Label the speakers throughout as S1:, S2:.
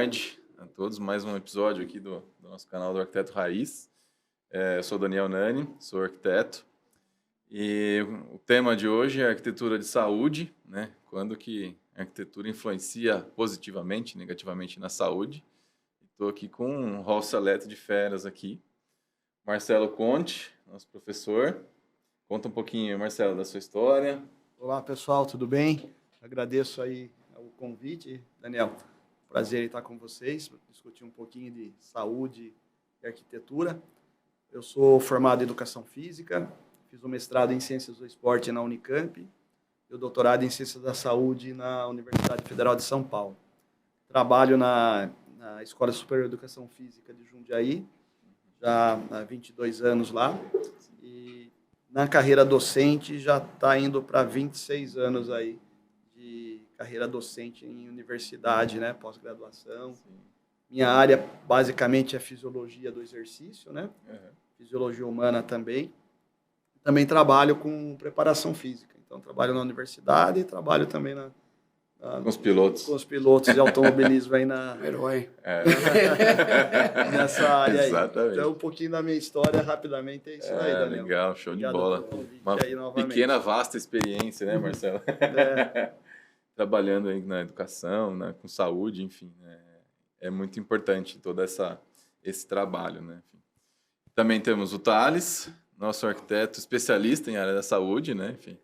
S1: tarde a todos. Mais um episódio aqui do nosso canal do Arquiteto Raiz. Eu sou Daniel Nani, sou arquiteto. E o tema de hoje é arquitetura de saúde, né? Quando que a arquitetura influencia positivamente, negativamente na saúde. Estou aqui com um hall seleto de feras aqui. Marcelo Conte, nosso professor. Conta um pouquinho, Marcelo, da sua história.
S2: Olá, pessoal, tudo bem? Agradeço aí o convite, Daniel. Prazer em estar com vocês, discutir um pouquinho de saúde e arquitetura. Eu sou formado em Educação Física, fiz o mestrado em Ciências do Esporte na Unicamp e o doutorado em Ciências da Saúde na Universidade Federal de São Paulo. Trabalho na Escola Superior de Educação Física de Jundiaí, já há 22 anos lá, e na carreira docente já está indo para 26 anos aí de carreira docente em universidade, né, pós-graduação. Minha área basicamente é fisiologia do exercício, né, fisiologia humana também. Também trabalho com preparação física, então trabalho na universidade e trabalho também
S1: com os pilotos.
S2: Com os pilotos de automobilismo aí na...
S3: Herói.
S2: Nessa área aí.
S1: Exatamente.
S2: Então, um pouquinho da minha história, rapidamente, é isso aí, Daniel.
S1: Legal, show
S2: Obrigado
S1: de bola. Uma pequena, vasta experiência, né, Marcelo? Trabalhando aí na educação, né, com saúde, enfim. É muito importante todo esse trabalho, né? Enfim. Também temos o Thales, nosso arquiteto especialista em área da saúde, né? Enfim.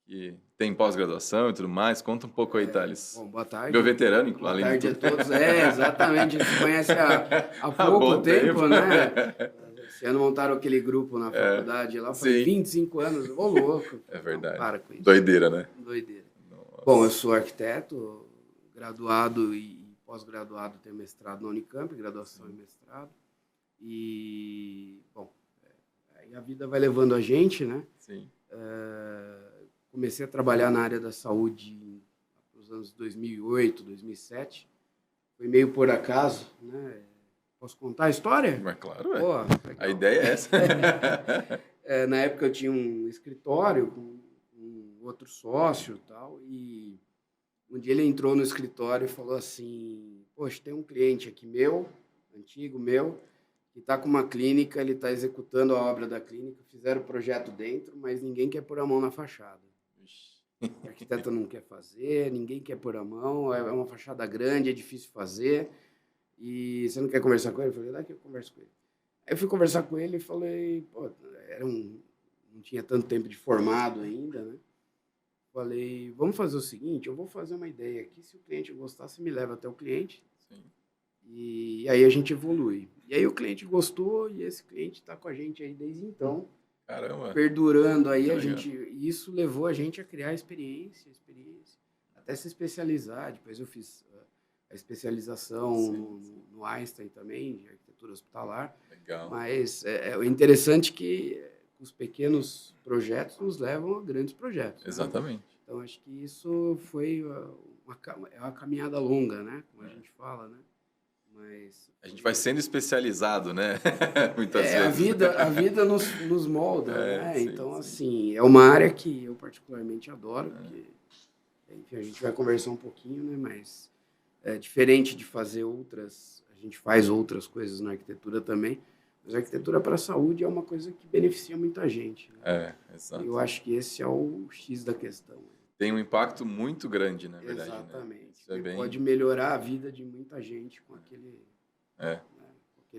S1: E tem pós-graduação e tudo mais. Conta um pouco aí, Thales.
S3: Bom, boa tarde.
S1: Meu veterano, inclusive.
S3: Boa tarde a todos. Exatamente. A gente se conhece há pouco tempo, né? Esse ano montaram aquele grupo na faculdade lá, foi 25 anos. Ô, louco.
S1: É verdade.
S3: Não, para com isso.
S1: Doideira, né?
S3: Doideira.
S1: Nossa.
S3: Bom, eu sou arquiteto, graduado e pós-graduado, tenho mestrado na Unicamp, graduação e mestrado. E, bom, aí a vida vai levando a gente, né?
S1: Sim.
S3: Comecei a trabalhar na área da saúde nos anos 2008, 2007. Foi meio por acaso, né? Posso contar a história?
S1: Mas claro,
S3: Pô,
S1: a ideia é essa.
S3: Na época eu tinha um escritório com um outro sócio e tal, e um dia ele entrou no escritório e falou assim, poxa, tem um cliente aqui meu, antigo meu, que está com uma clínica, ele está executando a obra da clínica, fizeram o projeto dentro, mas ninguém quer pôr a mão na fachada. O arquiteto não quer fazer, ninguém quer pôr a mão, é uma fachada grande, é difícil fazer, e você não quer conversar com ele? Eu falei, daqui eu converso com ele. Aí eu fui conversar com ele e falei, pô, não tinha tanto tempo de formado ainda, né? Falei, vamos fazer o seguinte, eu vou fazer uma ideia aqui, se o cliente gostar, você me leva até o cliente. Sim. E aí a gente evolui. E aí o cliente gostou e esse cliente está com a gente aí desde então.
S1: Caramba.
S3: Perdurando aí, isso levou a gente a criar experiência, até se especializar. Depois eu fiz a especialização no Einstein também, de arquitetura hospitalar.
S1: Legal.
S3: Mas é interessante que os pequenos projetos nos levam a grandes projetos.
S1: Exatamente.
S3: Né? Então, acho que isso foi uma caminhada longa, né? Como a gente fala, né? Mas a
S1: gente vai sendo especializado, né? Muitas vezes.
S3: A vida nos molda, né?
S1: Sim,
S3: então,
S1: sim.
S3: assim, é uma área que eu particularmente adoro, porque, enfim, a gente vai conversar um pouquinho, né? Mas é diferente de fazer a gente faz outras coisas na arquitetura também, mas a arquitetura para a saúde é uma coisa que beneficia muita gente. Né?
S1: Exato.
S3: Eu acho que esse é o X da questão.
S1: Tem um impacto muito grande, na verdade.
S3: Exatamente.
S1: Né?
S3: Pode melhorar a vida de muita gente com aquele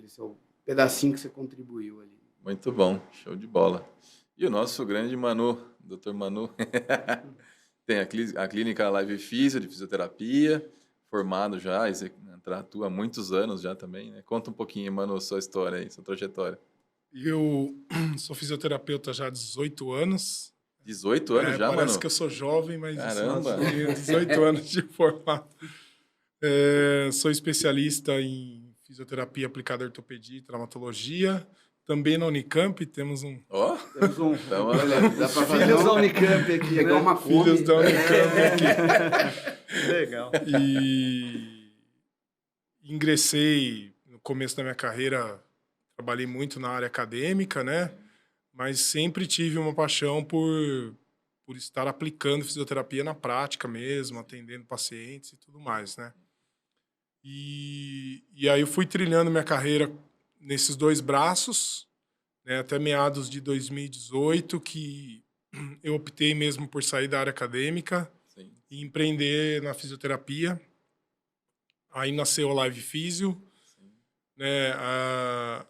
S3: seu pedacinho que você contribuiu ali.
S1: Muito bom, show de bola. E o nosso grande Manu, Dr. Manu, tem a clínica Live Físio, de fisioterapia, formado já, atua há muitos anos já também. Né? Conta um pouquinho, Manu, sua história aí, sua trajetória.
S4: Eu sou fisioterapeuta já há 18 anos.
S1: 18 anos já,
S4: parece
S1: Manu?
S4: Que eu sou jovem, mas
S1: Caramba.
S4: 18 anos de formado. Sou especialista em fisioterapia aplicada à ortopedia e traumatologia. Também na Unicamp temos um...
S2: Temos um...
S1: Então, olha,
S2: dá pra fazer filhos da Unicamp aqui,
S3: pegar uma
S4: filhos da Unicamp aqui.
S2: Legal.
S4: E ingressei no começo da minha carreira, trabalhei muito na área acadêmica, né? Mas sempre tive uma paixão por estar aplicando fisioterapia na prática mesmo, atendendo pacientes e tudo mais, né? E aí eu fui trilhando minha carreira nesses 2 braços, né, até meados de 2018, que eu optei mesmo por sair da área acadêmica
S1: Sim.
S4: e empreender na fisioterapia. Aí nasceu a Live Físio, né?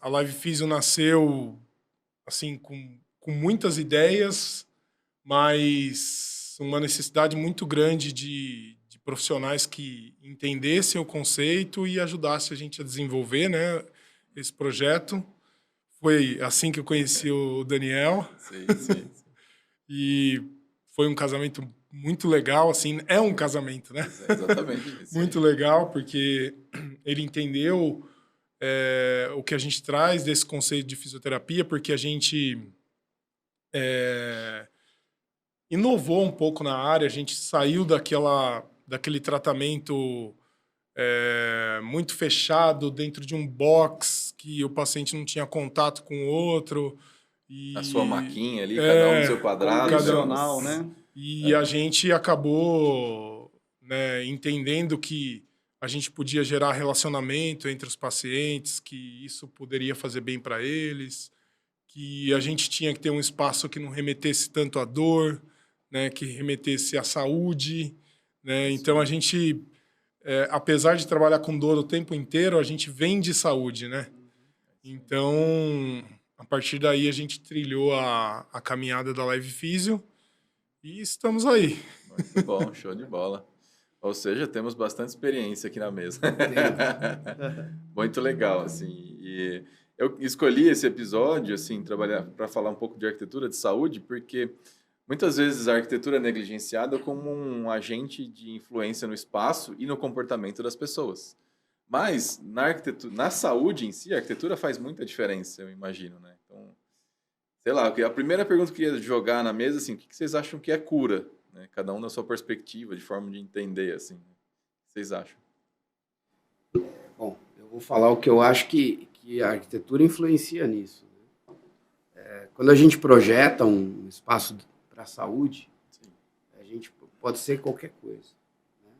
S4: A Live Físio nasceu assim com muitas ideias, mas uma necessidade muito grande de profissionais que entendessem o conceito e ajudassem a gente a desenvolver, né, esse projeto. Foi assim que eu conheci o Daniel.
S1: Sim.
S4: E foi um casamento muito legal, assim, é um casamento, né?
S1: Exatamente. Isso
S4: Muito
S1: aí.
S4: legal, porque ele entendeu o que a gente traz desse conceito de fisioterapia, porque a gente inovou um pouco na área, a gente saiu daquele tratamento muito fechado dentro de um box que o paciente não tinha contato com o outro.
S1: A sua maquinha ali, cada um no seu quadrado.
S2: Convencional, né?
S4: E a gente acabou, né, entendendo que a gente podia gerar relacionamento entre os pacientes, que isso poderia fazer bem para eles, que a gente tinha que ter um espaço que não remetesse tanto à dor, né, que remetesse à saúde, né? Então a gente, apesar de trabalhar com dor o tempo inteiro, a gente vende saúde, né? Então, a partir daí a gente trilhou a caminhada da Live Físio e estamos aí.
S1: Muito bom, show de bola. Ou seja, temos bastante experiência aqui na mesa. Muito legal, assim. E eu escolhi esse episódio, assim, trabalhar para falar um pouco de arquitetura de saúde, porque muitas vezes a arquitetura é negligenciada como um agente de influência no espaço e no comportamento das pessoas. Mas na arquitetura, na saúde em si, a arquitetura faz muita diferença, eu imagino, né? Então, sei lá, a primeira pergunta que eu queria jogar na mesa, assim, o que vocês acham que é cura? Né? Cada um na sua perspectiva, de forma de entender, assim. O que vocês acham?
S3: Bom, eu vou falar o que eu acho que a arquitetura influencia nisso. Né? Quando a gente projeta um espaço para a saúde, a gente pode ser qualquer coisa. Né?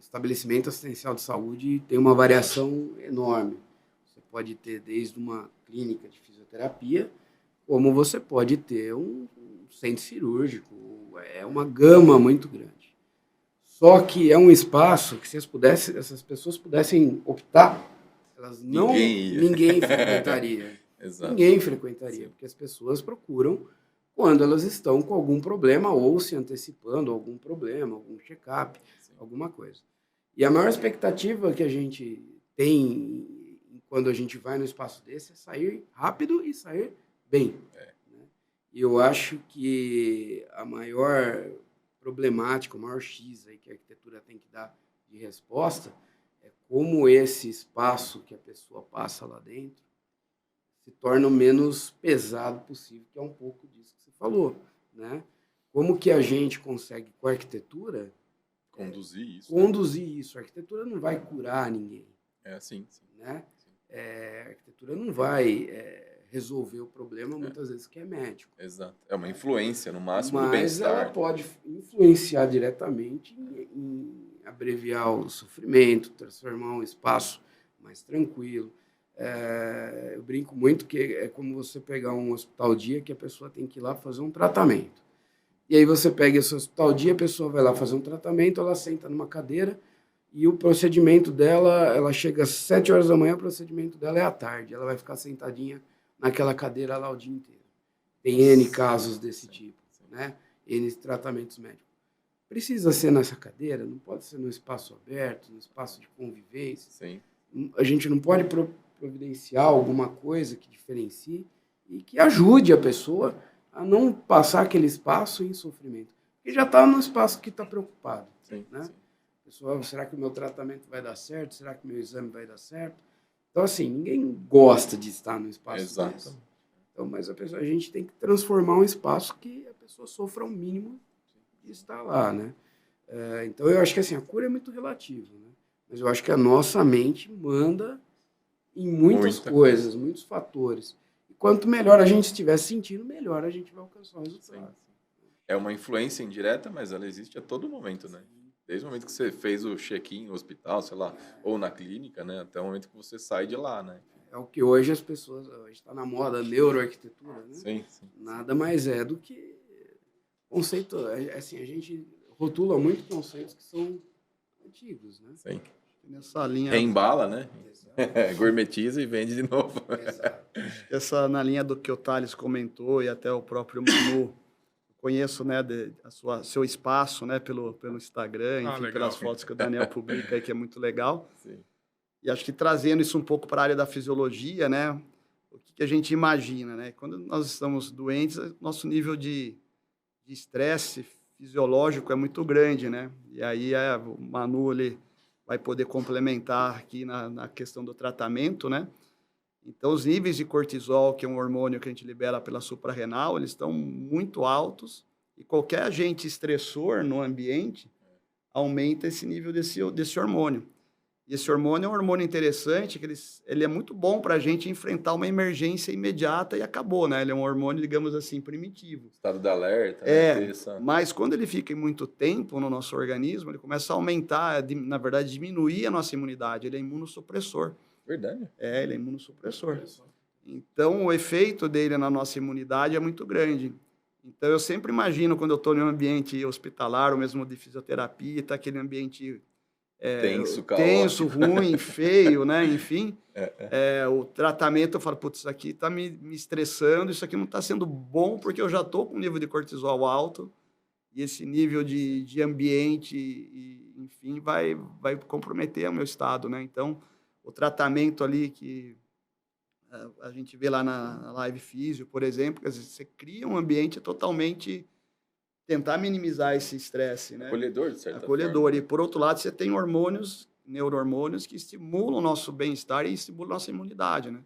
S3: Estabelecimento assistencial de saúde tem uma variação enorme. Você pode ter desde uma clínica de fisioterapia, como você pode ter um centro cirúrgico. É uma gama muito grande. Só que é um espaço que se essas pessoas pudessem optar, elas não ninguém frequentaria.
S1: Exato.
S3: Ninguém frequentaria, porque as pessoas procuram quando elas estão com algum problema ou se antecipando a algum problema, algum check-up, alguma coisa. E a maior expectativa que a gente tem quando a gente vai no espaço desse é sair rápido e sair bem. Né? E eu acho que a maior problemática, o maior X aí que a arquitetura tem que dar de resposta é como esse espaço que a pessoa passa lá dentro se torna o menos pesado possível, que é um pouco disso que você falou, né? Como que a gente consegue, com a arquitetura,
S1: conduzir isso.
S3: Conduzir isso. A arquitetura não vai curar ninguém.
S1: Sim.
S3: Né? A arquitetura não vai resolver o problema, muitas vezes, que é médico.
S1: Exato. É uma influência, no máximo, do
S3: Mas
S1: bem-estar.
S3: ela pode influenciar diretamente em abreviar o sofrimento, transformar um espaço mais tranquilo. Eu brinco muito que é como você pegar um hospital dia que a pessoa tem que ir lá fazer um tratamento. E aí você pega esse hospital dia, a pessoa vai lá fazer um tratamento, ela senta numa cadeira e o procedimento dela, ela chega às 7 horas da manhã, o procedimento dela é à tarde. Ela vai ficar sentadinha naquela cadeira lá o dia inteiro. Tem N casos desse tipo, né? N tratamentos médicos. Precisa ser nessa cadeira, não pode ser no espaço aberto, no espaço de convivência.
S1: Sim.
S3: A gente não pode providenciar alguma coisa que diferencie e que ajude a pessoa a não passar aquele espaço em sofrimento. Porque já está no espaço que está preocupado.
S1: Sim,
S3: né?
S1: sim.
S3: Pessoal, será que o meu tratamento vai dar certo? Será que o meu exame vai dar certo? Então, assim, ninguém gosta de estar no espaço
S1: Exato.
S3: desse. Então, mas a gente tem que transformar um espaço que a pessoa sofra o mínimo de estar lá, né? Então, eu acho que assim, a cura é muito relativa, né? Mas eu acho que a nossa mente manda em muitas coisas, muitos fatores. E quanto melhor a gente estiver sentindo, melhor a gente vai alcançar o resultado.
S1: Sim. É uma influência indireta, mas ela existe a todo momento, né? Desde o momento que você fez o check-in no hospital, sei lá, ou na clínica, né? Até o momento que você sai de lá, né?
S3: É o que hoje as pessoas... Hoje está na moda neuroarquitetura, né?
S1: Sim, sim.
S3: Nada mais é do que conceito... Assim, a gente rotula muito conceitos que são antigos, né?
S1: Sim.
S2: Nessa linha,
S1: Reembala, né?
S3: Exato.
S1: Gourmetiza e vende de novo.
S3: Exato.
S2: na linha do que o Thales comentou e até o próprio Manu, conheço, né, seu espaço, né, pelo Instagram, enfim,
S4: legal.
S2: pelas fotos que o Daniel publica aí, que é muito legal.
S1: Sim.
S2: E acho que trazendo isso um pouco para a área da fisiologia, né, o que a gente imagina, né? Quando nós estamos doentes, nosso nível de estresse fisiológico é muito grande, né? E aí o Manu ele vai poder complementar aqui na questão do tratamento, né? Então, os níveis de cortisol, que é um hormônio que a gente libera pela suprarrenal, eles estão muito altos e qualquer agente estressor no ambiente aumenta esse nível desse hormônio. E esse hormônio é um hormônio interessante, que ele é muito bom para a gente enfrentar uma emergência imediata e acabou, né? Ele é um hormônio, digamos assim, primitivo.
S1: Estado de alerta, né?
S2: Mas quando ele fica em muito tempo no nosso organismo, ele começa a aumentar, na verdade, diminuir a nossa imunidade. Ele é imunossupressor.
S1: Verdade.
S2: Ele é imunossupressor. Então, o efeito dele na nossa imunidade é muito grande. Então, eu sempre imagino, quando eu estou em um ambiente hospitalar, ou mesmo de fisioterapia, está aquele ambiente tenso, ruim, feio, né? Enfim, o tratamento, eu falo, putz, isso aqui está me estressando, isso aqui não está sendo bom, porque eu já estou com um nível de cortisol alto, e esse nível de ambiente, enfim, vai comprometer o meu estado, né? Então, o tratamento ali que a gente vê lá na Live Físio, por exemplo, quer dizer, você cria um ambiente totalmente tentar minimizar esse estresse, né?
S1: Acolhedor, de certa
S2: Acolhedor.
S1: forma.
S2: E, por outro lado, você tem neurohormônios que estimulam o nosso bem-estar e estimulam a nossa imunidade, né?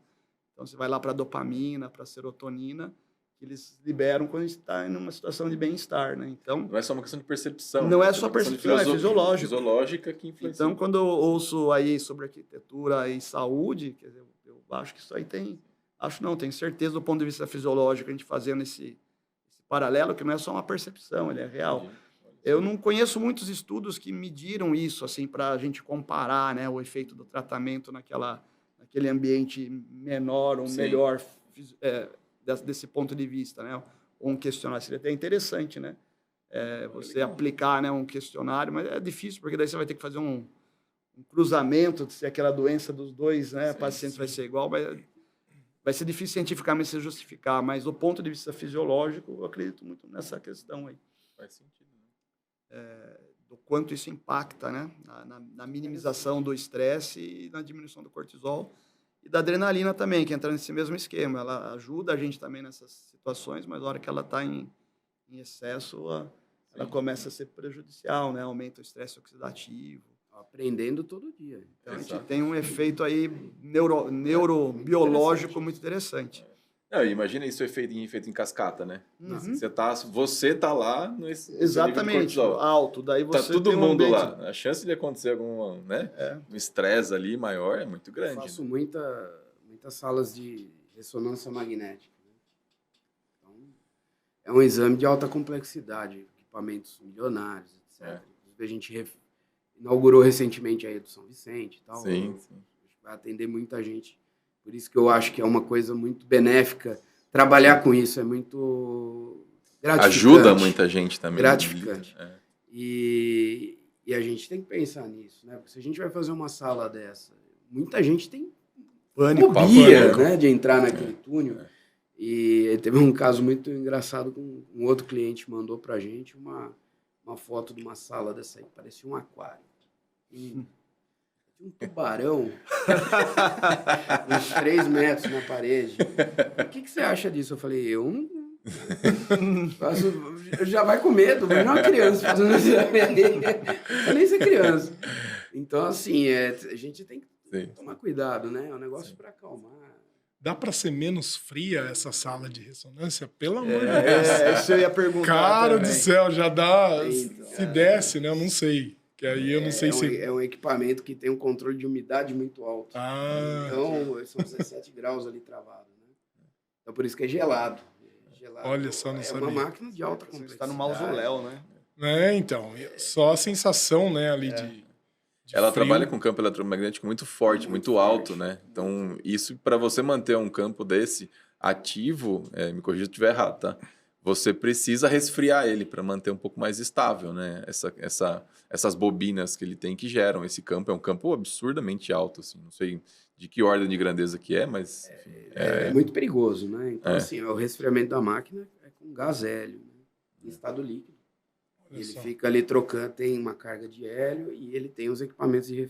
S2: Então, você vai lá para a dopamina, para a serotonina, que eles liberam quando a gente está em uma situação de bem-estar, né? Então,
S1: não é só uma questão de percepção.
S2: Não
S1: né?
S2: é só percepção, é fisiológico.
S1: Fisiológica que influencia.
S2: Então, quando eu ouço aí sobre arquitetura e saúde, quer dizer, eu acho que isso aí tem... Acho não, tenho certeza do ponto de vista fisiológico, a gente fazendo esse paralelo, que não é só uma percepção, ele é real. Eu não conheço muitos estudos que mediram isso, assim, para a gente comparar, né, o efeito do tratamento naquele ambiente menor ou melhor desse ponto de vista, né? Ou um questionário. Seria até interessante, né? Você aplicar, né, um questionário, mas é difícil, porque daí você vai ter que fazer um cruzamento, se aquela doença dos dois, né, pacientes vai ser igual, vai ser difícil cientificamente se justificar, mas do ponto de vista fisiológico, eu acredito muito nessa questão aí.
S1: Faz sentido, né?
S2: Do quanto isso impacta, né, na minimização do estresse e na diminuição do cortisol e da adrenalina também, que entra nesse mesmo esquema. Ela ajuda a gente também nessas situações, mas na hora que ela está em excesso, ela começa a ser prejudicial, né? Aumenta o estresse oxidativo.
S3: Aprendendo todo dia.
S2: Então, a gente tem um efeito aí neurobiológico muito interessante.
S1: Não, imagina isso efeito em cascata, né?
S2: Uhum.
S1: Você tá lá nesse
S2: Exatamente, alto. Daí você
S1: tá todo
S2: tem
S1: mundo lá. A chance de acontecer algum, né? Um estresse ali maior é muito grande.
S3: Eu faço
S1: né?
S3: muitas salas de ressonância magnética. Né? Então, é um exame de alta complexidade, equipamentos milionários, etc. A gente inaugurou recentemente aí do São Vicente e tal.
S1: Sim.
S3: Vai atender muita gente. Por isso que eu acho que é uma coisa muito benéfica. Trabalhar com isso é muito gratificante.
S1: Ajuda muita gente também.
S3: Gratificante. E a gente tem que pensar nisso, né? Porque se a gente vai fazer uma sala dessa, muita gente tem fobia, né, de entrar naquele túnel. E teve um caso muito engraçado com um outro cliente mandou pra gente uma foto de uma sala dessa aí, parecia um aquário. Tinha um tubarão uns 3 metros na parede. O que você acha disso? Eu falei, eu não... já vai com medo, mas não é uma criança fazendo isso. Eu nem ser criança. Então, assim, a gente tem que tomar cuidado, né? É um negócio para acalmar.
S4: Dá para ser menos fria essa sala de ressonância? Pelo amor de Deus.
S2: Isso eu ia perguntar.
S4: Cara
S2: também.
S4: do céu, já dá...
S3: Então,
S4: se desce, né? Eu não sei. Que aí eu não sei se...
S3: É um equipamento que tem um controle de umidade muito alto. Então, são 17 graus ali travado. Né? Então, por isso que é gelado.
S4: Olha só, não sabia.
S3: É uma máquina de alta complexidade.
S2: Você está no mausoléu, né?
S4: né? Então, só a sensação, né, ali de
S1: Ela
S4: frio.
S1: trabalha com campo eletromagnético muito forte, muito alto, né? Então, isso para você manter um campo desse ativo, me corrija se eu estiver errado, tá? Você precisa resfriar ele para manter um pouco mais estável, né? Essas bobinas que ele tem que geram esse campo. É um campo absurdamente alto, assim. Não sei de que ordem de grandeza que é, mas... Enfim,
S3: É muito perigoso, né? Então,
S1: É.
S3: assim, o resfriamento da máquina é com gás hélio, né? Em estado líquido.
S4: Olha
S3: Ele
S4: só.
S3: fica ali trocando, tem uma carga de hélio e ele tem os equipamentos de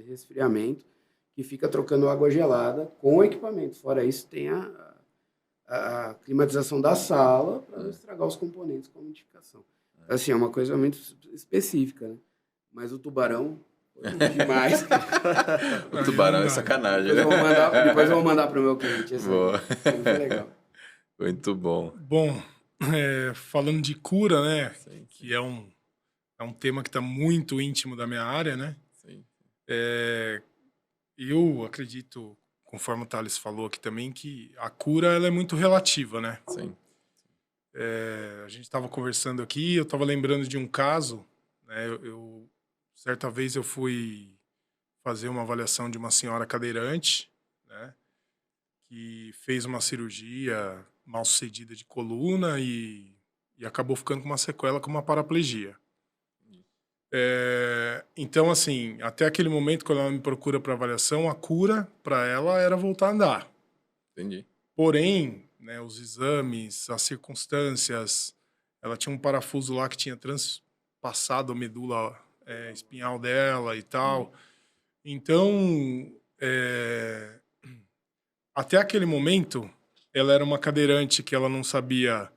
S3: resfriamento que fica trocando água gelada com o equipamento. Fora isso, tem a climatização da sala para não estragar os componentes com a umidificação. Assim, é uma coisa muito específica, né? Mas o tubarão, foi demais.
S1: o tubarão é sacanagem, né?
S3: Depois eu vou mandar para o meu cliente. Esse
S1: Boa.
S3: aí. Muito legal.
S1: Muito bom.
S4: Bom, falando de cura, né,
S1: Sim,
S4: que é um tema que está muito íntimo da minha área, né?
S1: sim.
S4: Eu acredito, conforme o Thales falou aqui também, que a cura ela é muito relativa, né?
S1: Sim.
S4: A gente estava conversando aqui, eu estava lembrando de um caso, né? Certa vez eu fui fazer uma avaliação de uma senhora cadeirante, né? Que fez uma cirurgia mal sucedida de coluna e acabou ficando com uma sequela, com uma paraplegia. Então, assim, até aquele momento, quando ela me procura para avaliação, a cura para ela era voltar a andar.
S1: Entendi.
S4: Porém, né, os exames, as circunstâncias, ela tinha um parafuso lá que tinha transpassado a medula espinhal dela e tal. Então, até aquele momento, ela era uma cadeirante que ela não sabia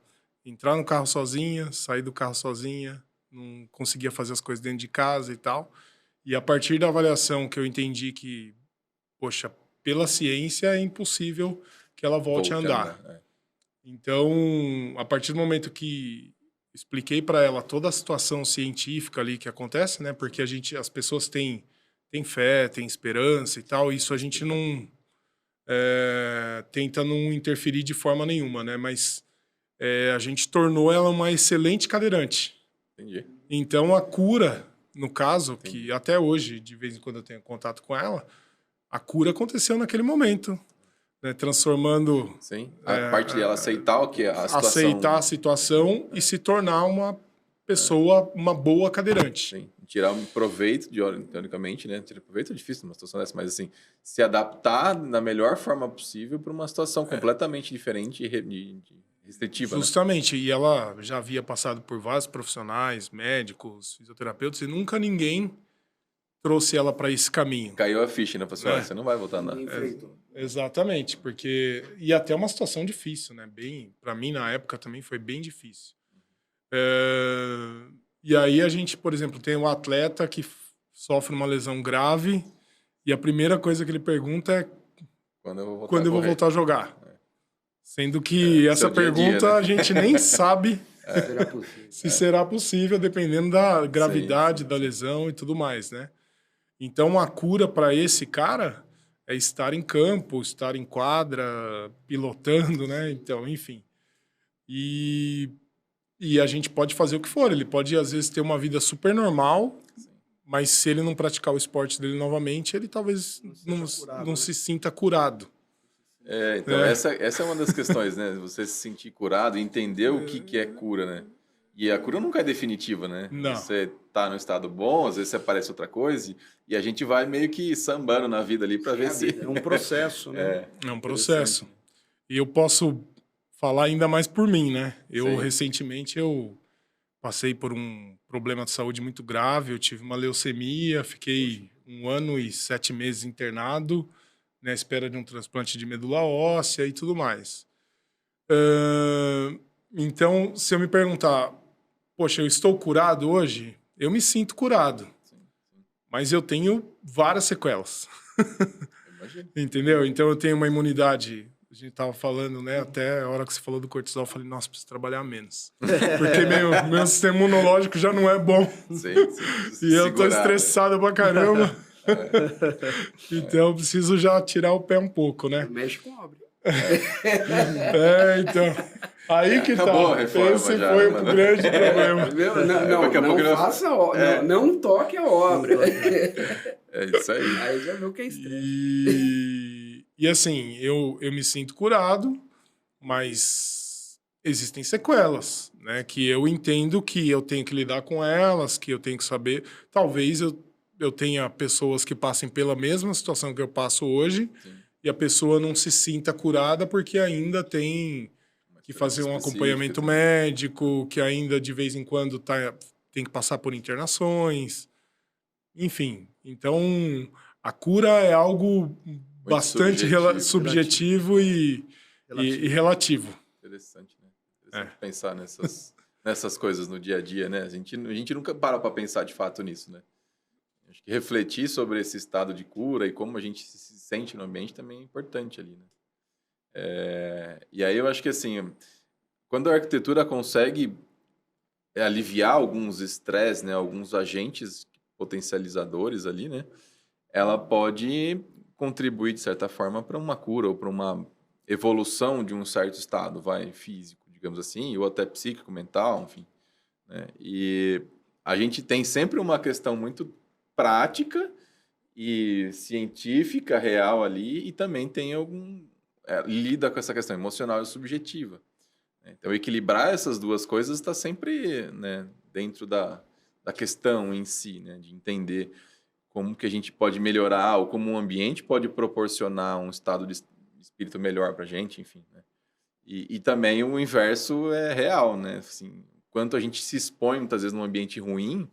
S4: entrar no carro sozinha, sair do carro sozinha, não conseguia fazer as coisas dentro de casa e tal. E a partir da avaliação que eu entendi que, poxa, pela ciência é impossível que ela volte a andar. Então, a partir do momento que expliquei para ela toda a situação científica ali que acontece, né? Porque as pessoas têm fé, têm esperança e tal, isso a gente não tenta não interferir de forma nenhuma, né? Mas a gente tornou ela uma excelente cadeirante.
S1: Entendi.
S4: Então, a cura, no caso,
S1: Entendi.
S4: que até hoje, de vez em quando eu tenho contato com ela, a cura aconteceu naquele momento, né? Transformando...
S1: Sim. A parte dela aceitar o que a situação...
S4: Aceitar a situação e se tornar uma pessoa, uma boa cadeirante.
S1: Sim. Tirar um proveito, teoricamente, né? Tirar proveito é difícil numa situação dessa, mas assim, se adaptar da melhor forma possível para uma situação completamente diferente e restritiva.
S4: Justamente. Né? E ela já havia passado por vários profissionais, médicos, fisioterapeutas, e nunca ninguém trouxe ela para esse caminho.
S1: Caiu a ficha, né? Falei assim, você não vai voltar a andar.
S4: Exatamente, porque... E até uma situação difícil, né? Para mim, na época, também foi bem difícil. E aí a gente, por exemplo, tem um atleta que sofre uma lesão grave e a primeira coisa que ele pergunta é quando eu vou voltar a jogar. Sendo que essa pergunta, né? A gente nem sabe se será possível, dependendo da gravidade da lesão e tudo mais, né? Então, a cura para esse cara é estar em campo, estar em quadra, pilotando, né? Então, enfim. E a gente pode fazer o que for. Ele pode, às vezes, ter uma vida super normal, mas se ele não praticar o esporte dele novamente, ele talvez não se sinta curado.
S1: Então, essa é uma das questões, né? Você se sentir curado, entender o que é cura, né? E a cura nunca é definitiva, né?
S4: Não.
S1: Você tá no estado bom, às vezes aparece outra coisa, e a gente vai meio que sambando na vida ali para ver se...
S2: É um processo, né?
S4: É um processo. E eu posso falar ainda mais por mim, né? Recentemente, eu passei por um problema de saúde muito grave, eu tive uma leucemia, fiquei 1 ano e 7 meses internado, na espera de um transplante de medula óssea e tudo mais. Então, se eu me perguntar, poxa, eu estou curado hoje? Eu me sinto curado. Mas eu tenho várias sequelas. Entendeu? Então, eu tenho uma imunidade... A gente estava falando, né? Até a hora que você falou do cortisol, eu falei, nossa, preciso trabalhar menos. Porque meu sistema imunológico já não é bom. E eu tô estressado pra caramba. Então, eu preciso já tirar o pé um pouco, né?
S3: Mexe com obra.
S4: Então. Aí que
S1: Acabou a
S4: tá.
S1: reforma
S4: Esse
S1: já,
S4: foi
S1: mano.
S4: o grande problema.
S1: Daqui a pouco
S3: Não
S1: nós-
S3: faça não toque a obra.
S1: É isso aí.
S3: Aí já viu que é estresse.
S4: E assim, eu me sinto curado, mas existem sequelas, né? Que eu entendo que eu tenho que lidar com elas, que eu tenho que saber. Talvez eu tenha pessoas que passem pela mesma situação que eu passo hoje,
S1: Sim.
S4: e a pessoa não se sinta curada porque ainda tem
S1: Uma
S4: que
S1: coisa
S4: fazer um
S1: específica,
S4: acompanhamento
S1: tem-
S4: médico, que ainda de vez em quando tem que passar por internações. Enfim, então a cura é algo bastante subjetivo e relativo.
S1: Interessante, né?
S4: É.
S1: Interessante pensar nessas coisas no dia a dia, né? A gente nunca para pensar de fato nisso, né? Acho que refletir sobre esse estado de cura e como a gente se sente no ambiente também é importante ali, né? E aí eu acho que, assim, quando a arquitetura consegue aliviar alguns estresses, né? Alguns agentes potencializadores ali, né? Ela pode contribuir, de certa forma, para uma cura ou para uma evolução de um certo estado, físico, digamos assim, ou até psíquico, mental, enfim, né? E a gente tem sempre uma questão muito prática e científica, real ali, e também tem lida com essa questão emocional e subjetiva, né? Então, equilibrar essas duas coisas está sempre, né, dentro da questão em si, né, de entender como que a gente pode melhorar ou como um ambiente pode proporcionar um estado de espírito melhor para a gente, enfim, né? E também o inverso é real, né? Assim, quanto a gente se expõe muitas vezes num ambiente ruim,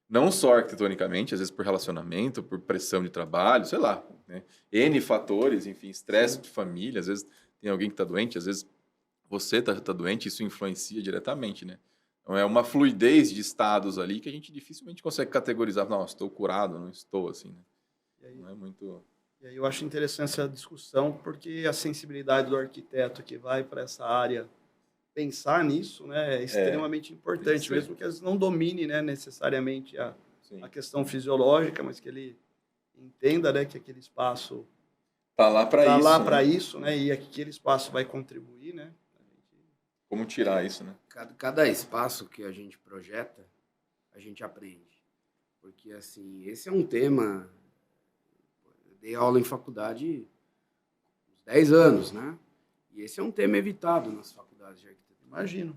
S1: não só arquitetonicamente, às vezes por relacionamento, por pressão de trabalho, sei lá, né? N fatores, enfim, estresse de família, às vezes tem alguém que está doente, às vezes você tá doente, isso influencia diretamente, né? Então é uma fluidez de estados ali que a gente dificilmente consegue categorizar. Não, estou curado, não estou, assim, né?
S2: E aí,
S1: Não é muito...
S2: e aí eu acho interessante essa discussão, porque a sensibilidade do arquiteto que vai para essa área pensar nisso, né, é extremamente importante,
S1: ser.
S2: mesmo que eles não dominem, né, necessariamente
S1: Sim.
S2: a questão fisiológica, mas que ele entenda, né, que aquele espaço
S1: Tá lá para
S2: está
S1: isso,
S2: lá
S1: né?
S2: para isso, né, e aquele espaço vai contribuir, né.
S1: Como tirar isso, né?
S3: Cada espaço que a gente projeta, a gente aprende. Porque, assim, esse é um tema... Eu dei aula em faculdade uns 10 anos, né? E esse é um tema evitado nas faculdades de arquitetura.
S2: Imagino.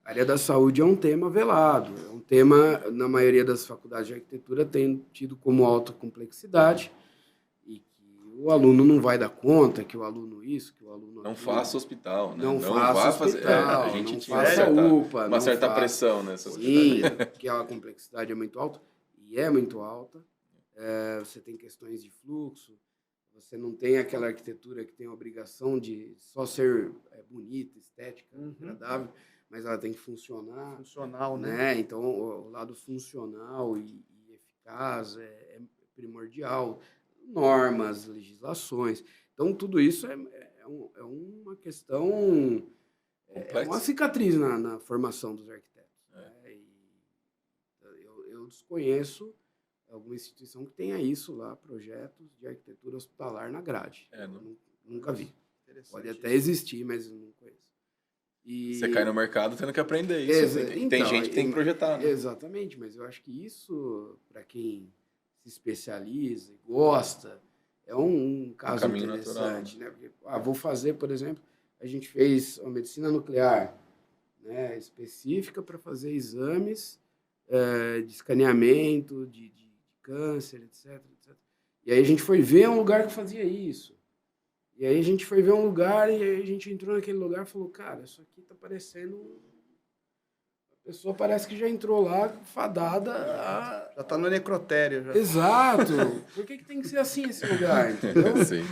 S3: A área da saúde é um tema velado. É um tema, na maioria das faculdades de arquitetura, tem tido como alta complexidade e que o aluno não vai dar conta, que o aluno isso, que o aluno
S1: Não
S3: aquilo.
S1: faça hospital, né?
S3: Não
S1: vá
S3: faça
S1: fazer.
S3: hospital,
S1: A gente
S3: não
S1: tinha
S3: faça UPA,
S1: uma
S3: não
S1: certa
S3: faça...
S1: pressão nessa
S3: Sim,
S1: sociedade.
S3: porque a complexidade é muito alta, e é muito alta. Você tem questões de fluxo, você não tem aquela arquitetura que tem a obrigação de só ser bonita, estética, agradável, mas ela tem que funcionar.
S2: Funcional, né?
S3: Né? Então, o lado funcional e eficaz é primordial. Normas, legislações. Então, tudo isso é uma questão... É uma cicatriz na formação dos arquitetos. Né? E eu desconheço alguma instituição que tenha isso lá, projetos de arquitetura hospitalar na grade. Nunca vi. Pode até existir, mas não conheço. E...
S1: Você cai no mercado tendo que aprender isso. Tem gente que tem que projetar. Né?
S3: Exatamente, mas eu acho que isso, para quem se especializa e gosta, é um caso interessante. Natural. Né? Porque, vou fazer, por exemplo, a gente fez uma medicina nuclear, né, específica para fazer exames de escaneamento, de câncer, etc. E aí a gente foi ver um lugar que fazia isso. E aí a gente foi ver um lugar e aí a gente entrou naquele lugar e falou, cara, isso aqui tá parecendo... A pessoa parece que já entrou lá fadada a...
S2: Já tá no necrotério. Já.
S3: Exato. Por que tem que ser assim esse lugar, entendeu?
S1: Sim.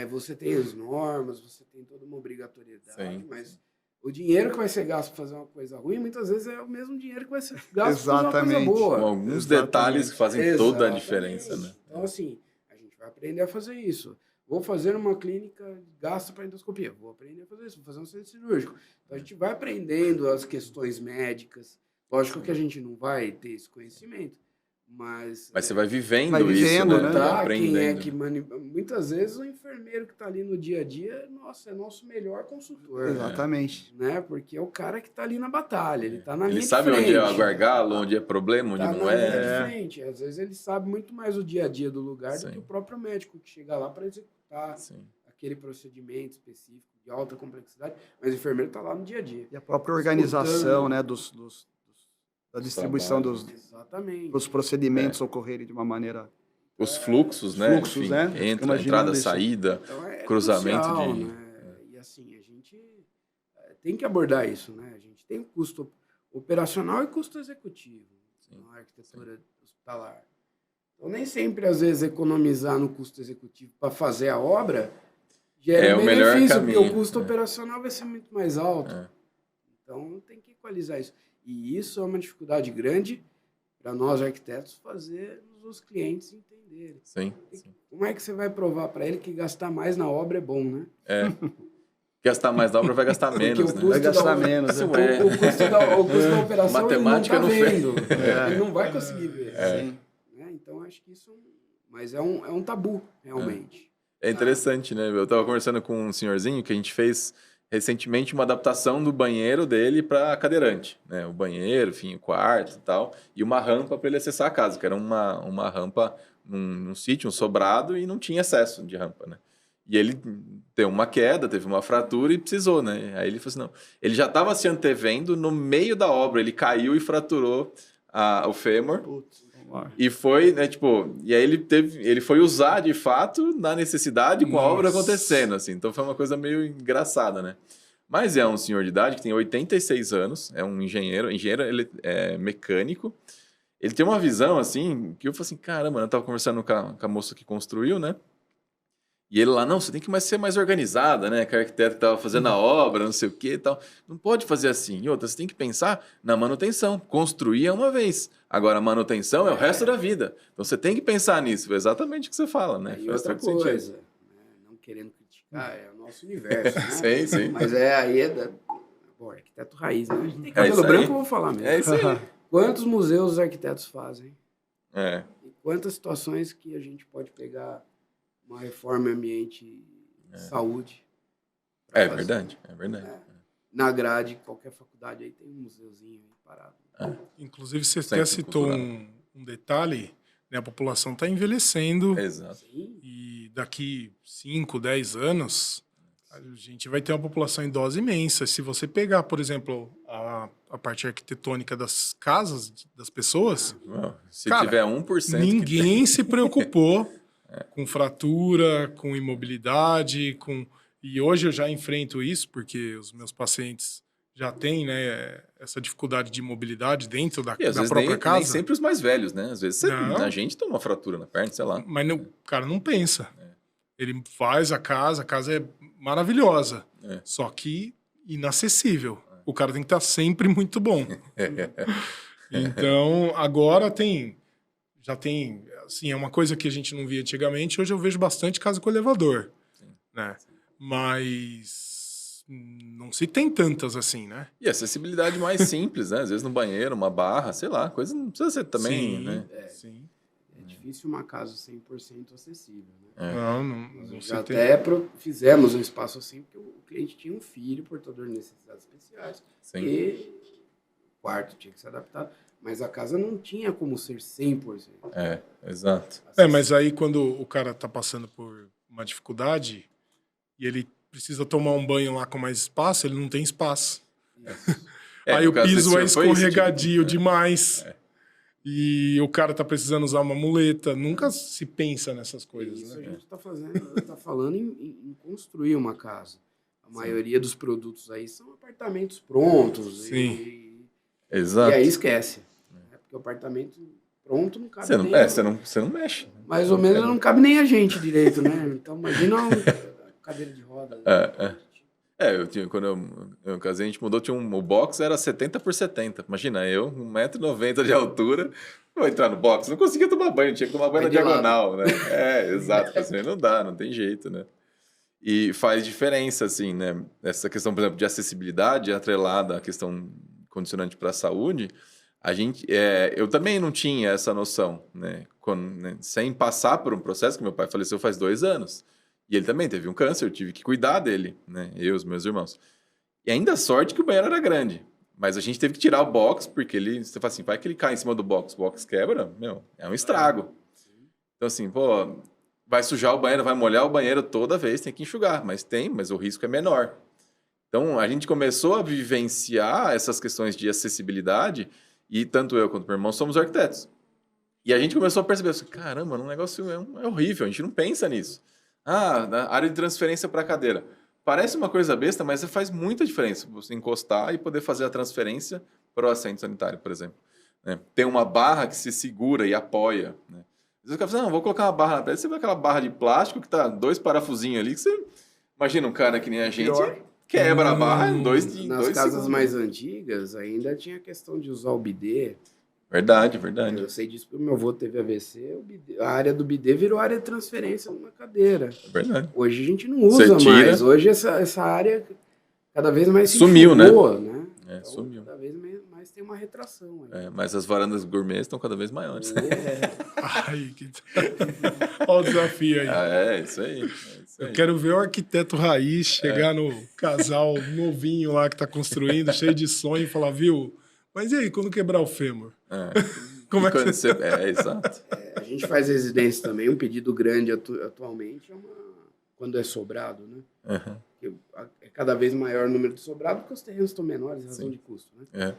S3: Você tem as normas, você tem toda uma obrigatoriedade, mas o dinheiro que vai ser gasto para fazer uma coisa ruim, muitas vezes é o mesmo dinheiro que vai ser gasto para fazer uma coisa boa.
S1: Com alguns detalhes que fazem toda a diferença, né?
S3: Então, assim, a gente vai aprender a fazer isso. Vou fazer uma clínica gasta para endoscopia. Vou aprender a fazer isso. Vou fazer um centro cirúrgico. Então, a gente vai aprendendo as questões médicas. Lógico que a gente não vai ter esse conhecimento, Mas
S1: Mas você vai vivendo,
S2: Vai vivendo,
S1: isso, né?
S2: né?
S1: Vai
S3: tá, quem é
S1: aprendendo.
S3: que muitas vezes o enfermeiro que está ali no dia a dia, nossa, é nosso melhor consultor.
S2: Exatamente.
S3: Né? Porque é o cara que está ali na batalha, ele está na
S1: Ele
S3: linha de
S1: sabe
S3: frente.
S1: onde é o gargalo, onde é problema, onde
S3: Tá
S1: não
S3: na linha de
S1: é.
S3: frente. Às vezes ele sabe muito mais o dia a dia do lugar do
S1: Sim.
S3: que o próprio médico que chega lá para executar
S1: Sim.
S3: aquele procedimento específico de alta complexidade, mas o enfermeiro está lá no dia a dia.
S2: E a própria organização,
S3: Escutando.
S2: né, da distribuição
S1: trabalhos.
S3: Exatamente.
S2: dos procedimentos ocorrerem de uma maneira...
S1: Os fluxos, né?
S2: Fluxos, né? Fico
S1: Entra,
S2: imaginando
S1: entrada,
S2: isso.
S1: saída,
S3: Então é
S1: cruzamento
S3: crucial,
S1: de...
S3: né? E assim, a gente tem que abordar isso, né? A gente tem o custo operacional e custo executivo na arquitetura hospitalar. Então, nem sempre, às vezes, economizar no custo executivo para fazer a obra gera
S1: É
S3: um
S1: o melhor
S3: benefício, porque
S1: caminho,
S3: o custo operacional vai ser muito mais alto. Então, tem que equalizar isso. E isso é uma dificuldade grande para nós, arquitetos, fazer os clientes entenderem.
S1: Sim.
S3: Como é que você vai provar para ele que gastar mais na obra é bom, né?
S1: Gastar mais na obra vai gastar menos,
S3: o
S1: né?
S3: custo
S2: Vai gastar
S3: da-
S2: menos.
S1: Isso
S2: né?
S1: é.
S3: O custo da operação
S1: Matemática
S3: ele não
S1: não
S3: está
S1: fez.
S3: vendo. Ele não vai conseguir ver.
S2: Sim.
S3: Né? Então, acho que isso mas é um tabu, realmente.
S1: É interessante, né? Eu tava conversando com um senhorzinho que a gente fez recentemente uma adaptação do banheiro dele para cadeirante, né? O banheiro, enfim, o quarto e tal, e uma rampa para ele acessar a casa, que era uma rampa num sítio, um sobrado, e não tinha acesso de rampa, né? E ele deu uma queda, teve uma fratura e precisou, né? Aí ele falou assim, não, ele já estava se antevendo no meio da obra, ele caiu e fraturou o fêmur.
S2: Putz, vamos lá.
S1: E foi, né, tipo, e aí ele foi usar de fato na necessidade com a obra
S4: Nossa.
S1: acontecendo, assim. Então foi uma coisa meio engraçada, né? Mas é um senhor de idade que tem 86 anos, é um engenheiro ele é mecânico. Ele tem uma visão, assim, que eu falei assim, caramba, eu tava conversando com a moça que construiu, né? E ele lá, não, você tem que ser mais organizada, né? Que o arquiteto que estava fazendo a obra, não sei o que e tal. Não pode fazer assim. E outra, você tem que pensar na manutenção. Construir é uma vez. Agora, a manutenção é o resto da vida. Então, você tem que pensar nisso. É exatamente o que você fala, né?
S3: E
S1: Faz
S3: outra
S1: todo sentido.
S3: coisa, né? Não querendo criticar, é o nosso universo, né?
S1: Sim, sim.
S3: Mas aí Pô, arquiteto raiz, né? A gente tem
S1: É
S3: cabelo
S1: isso aí.
S3: branco, eu vou falar mesmo.
S1: É isso aí.
S3: Quantos museus os arquitetos fazem?
S1: É,
S3: E quantas situações que a gente pode pegar uma reforma ambiente saúde? pra
S1: é
S3: fazer?
S1: verdade, é verdade.
S3: Na grade, qualquer faculdade aí tem um museuzinho aí parado.
S4: Inclusive, você
S1: Centro
S4: até citou
S1: cultural.
S4: um detalhe, né? A população está envelhecendo
S1: Exato.
S3: Sim,
S4: e daqui 5, 10 anos a gente vai ter uma população idosa imensa. Se você pegar, por exemplo, a parte arquitetônica das casas das pessoas,
S1: Não, se
S4: Cara,
S1: tiver 1% que
S4: ninguém se preocupou com fratura, com imobilidade, e hoje eu já enfrento isso porque os meus pacientes já têm, né, essa dificuldade de mobilidade dentro da,
S1: E às
S4: da
S1: vezes
S4: própria
S1: nem
S4: casa.
S1: sempre os mais velhos, né? Às vezes
S4: Não.
S1: a gente toma uma fratura na perna, sei lá.
S4: Mas o cara não pensa. Ele faz a casa é maravilhosa,
S1: É.
S4: só que inacessível. O cara tem que estar sempre muito bom. Então, agora já tem, assim, é uma coisa que a gente não via antigamente, hoje eu vejo bastante casa com elevador, né? Mas não se tem tantas assim, né?
S1: E acessibilidade mais simples, né? Às vezes no banheiro, uma barra, sei lá, coisa não precisa ser também,
S4: Sim,
S1: né?
S4: sim.
S3: é difícil uma casa 100% acessível, né?
S4: Não
S3: Nós
S4: se
S3: já
S4: tem.
S3: até fizemos um espaço assim, porque o cliente tinha um filho, portador de necessidades especiais,
S1: Sim.
S3: e o quarto tinha que ser adaptado, mas a casa não tinha como ser 100%.
S1: É, exato.
S4: Mas aí quando o cara tá passando por uma dificuldade e ele precisa tomar um banho lá com mais espaço, ele não tem espaço. Aí
S1: no
S4: o
S1: caso desse
S4: piso é
S1: senhor foi esse
S4: escorregadio
S1: tipo de-
S4: demais. E o cara tá precisando usar uma muleta. Nunca se pensa nessas coisas,
S3: Isso a
S4: né?
S3: gente está falando em construir uma casa. A maioria dos produtos aí são apartamentos prontos.
S4: Sim.
S3: E
S1: Exato.
S3: aí esquece. Né? Porque o apartamento pronto não cabe
S1: Você não,
S3: nem...
S1: você não mexe.
S3: Mais ou menos não cabe nem a gente direito, né? Então imagina uma cadeira de roda.
S1: Quando eu casei, a gente mudou, o box era 70 por 70. Imagina, eu, 1,90 m de altura, vou entrar no box, não conseguia tomar banho, tinha que tomar banho na
S3: Vai de lado.
S1: diagonal, né? Exato, assim, não dá, não tem jeito, né? E faz diferença, assim, né? Essa questão, por exemplo, de acessibilidade atrelada à questão condicionante para a saúde, eu também não tinha essa noção, né? Sem passar por um processo que meu pai faleceu faz 2 anos. E ele também teve um câncer, eu tive que cuidar dele, né? Eu e os meus irmãos. E ainda a sorte que o banheiro era grande. Mas a gente teve que tirar o box, porque você fala assim, vai que ele cai em cima do box, o box quebra, é um estrago. Então assim, pô, vai sujar o banheiro, vai molhar o banheiro toda vez, tem que enxugar. Mas o risco é menor. Então a gente começou a vivenciar essas questões de acessibilidade, e tanto eu quanto meu irmão somos arquitetos. E a gente começou a perceber assim, caramba, um negócio é horrível, a gente não pensa nisso. Na área de transferência para cadeira. Parece uma coisa besta, mas faz muita diferença você encostar e poder fazer a transferência para o assento sanitário, por exemplo. Né? Tem uma barra que se segura e apoia. Né? Às vezes o cara fala, não, vou colocar uma barra na parede. Você vê aquela barra de plástico que tá 2 parafusinhos ali, que você imagina um cara que nem a gente, quebra a barra em 2 segundos.
S3: Nas casas mais antigas, ainda tinha a questão de usar o bidê.
S1: Verdade.
S3: Eu sei disso porque o meu avô teve AVC, a área do bidê virou área de transferência numa cadeira.
S1: É verdade.
S3: Hoje a gente não usa mais. Hoje essa área cada vez mais
S1: sumiu,
S3: enxugou, né?
S1: Então, sumiu.
S3: Cada vez mais tem uma retração.
S1: Mas as varandas gourmet estão cada vez maiores.
S4: Ai, olha o desafio aí.
S1: Isso aí.
S4: Eu quero ver o arquiteto raiz chegar no casal novinho lá que tá construindo, cheio de sonho, e falar, viu? Mas e aí, quando quebrar o fêmur? Como é que você...
S1: exato.
S3: A gente faz residência também, um pedido grande atualmente quando é sobrado, né?
S1: Uhum.
S3: É cada vez maior o número de sobrado porque os terrenos estão menores em razão de custo, né?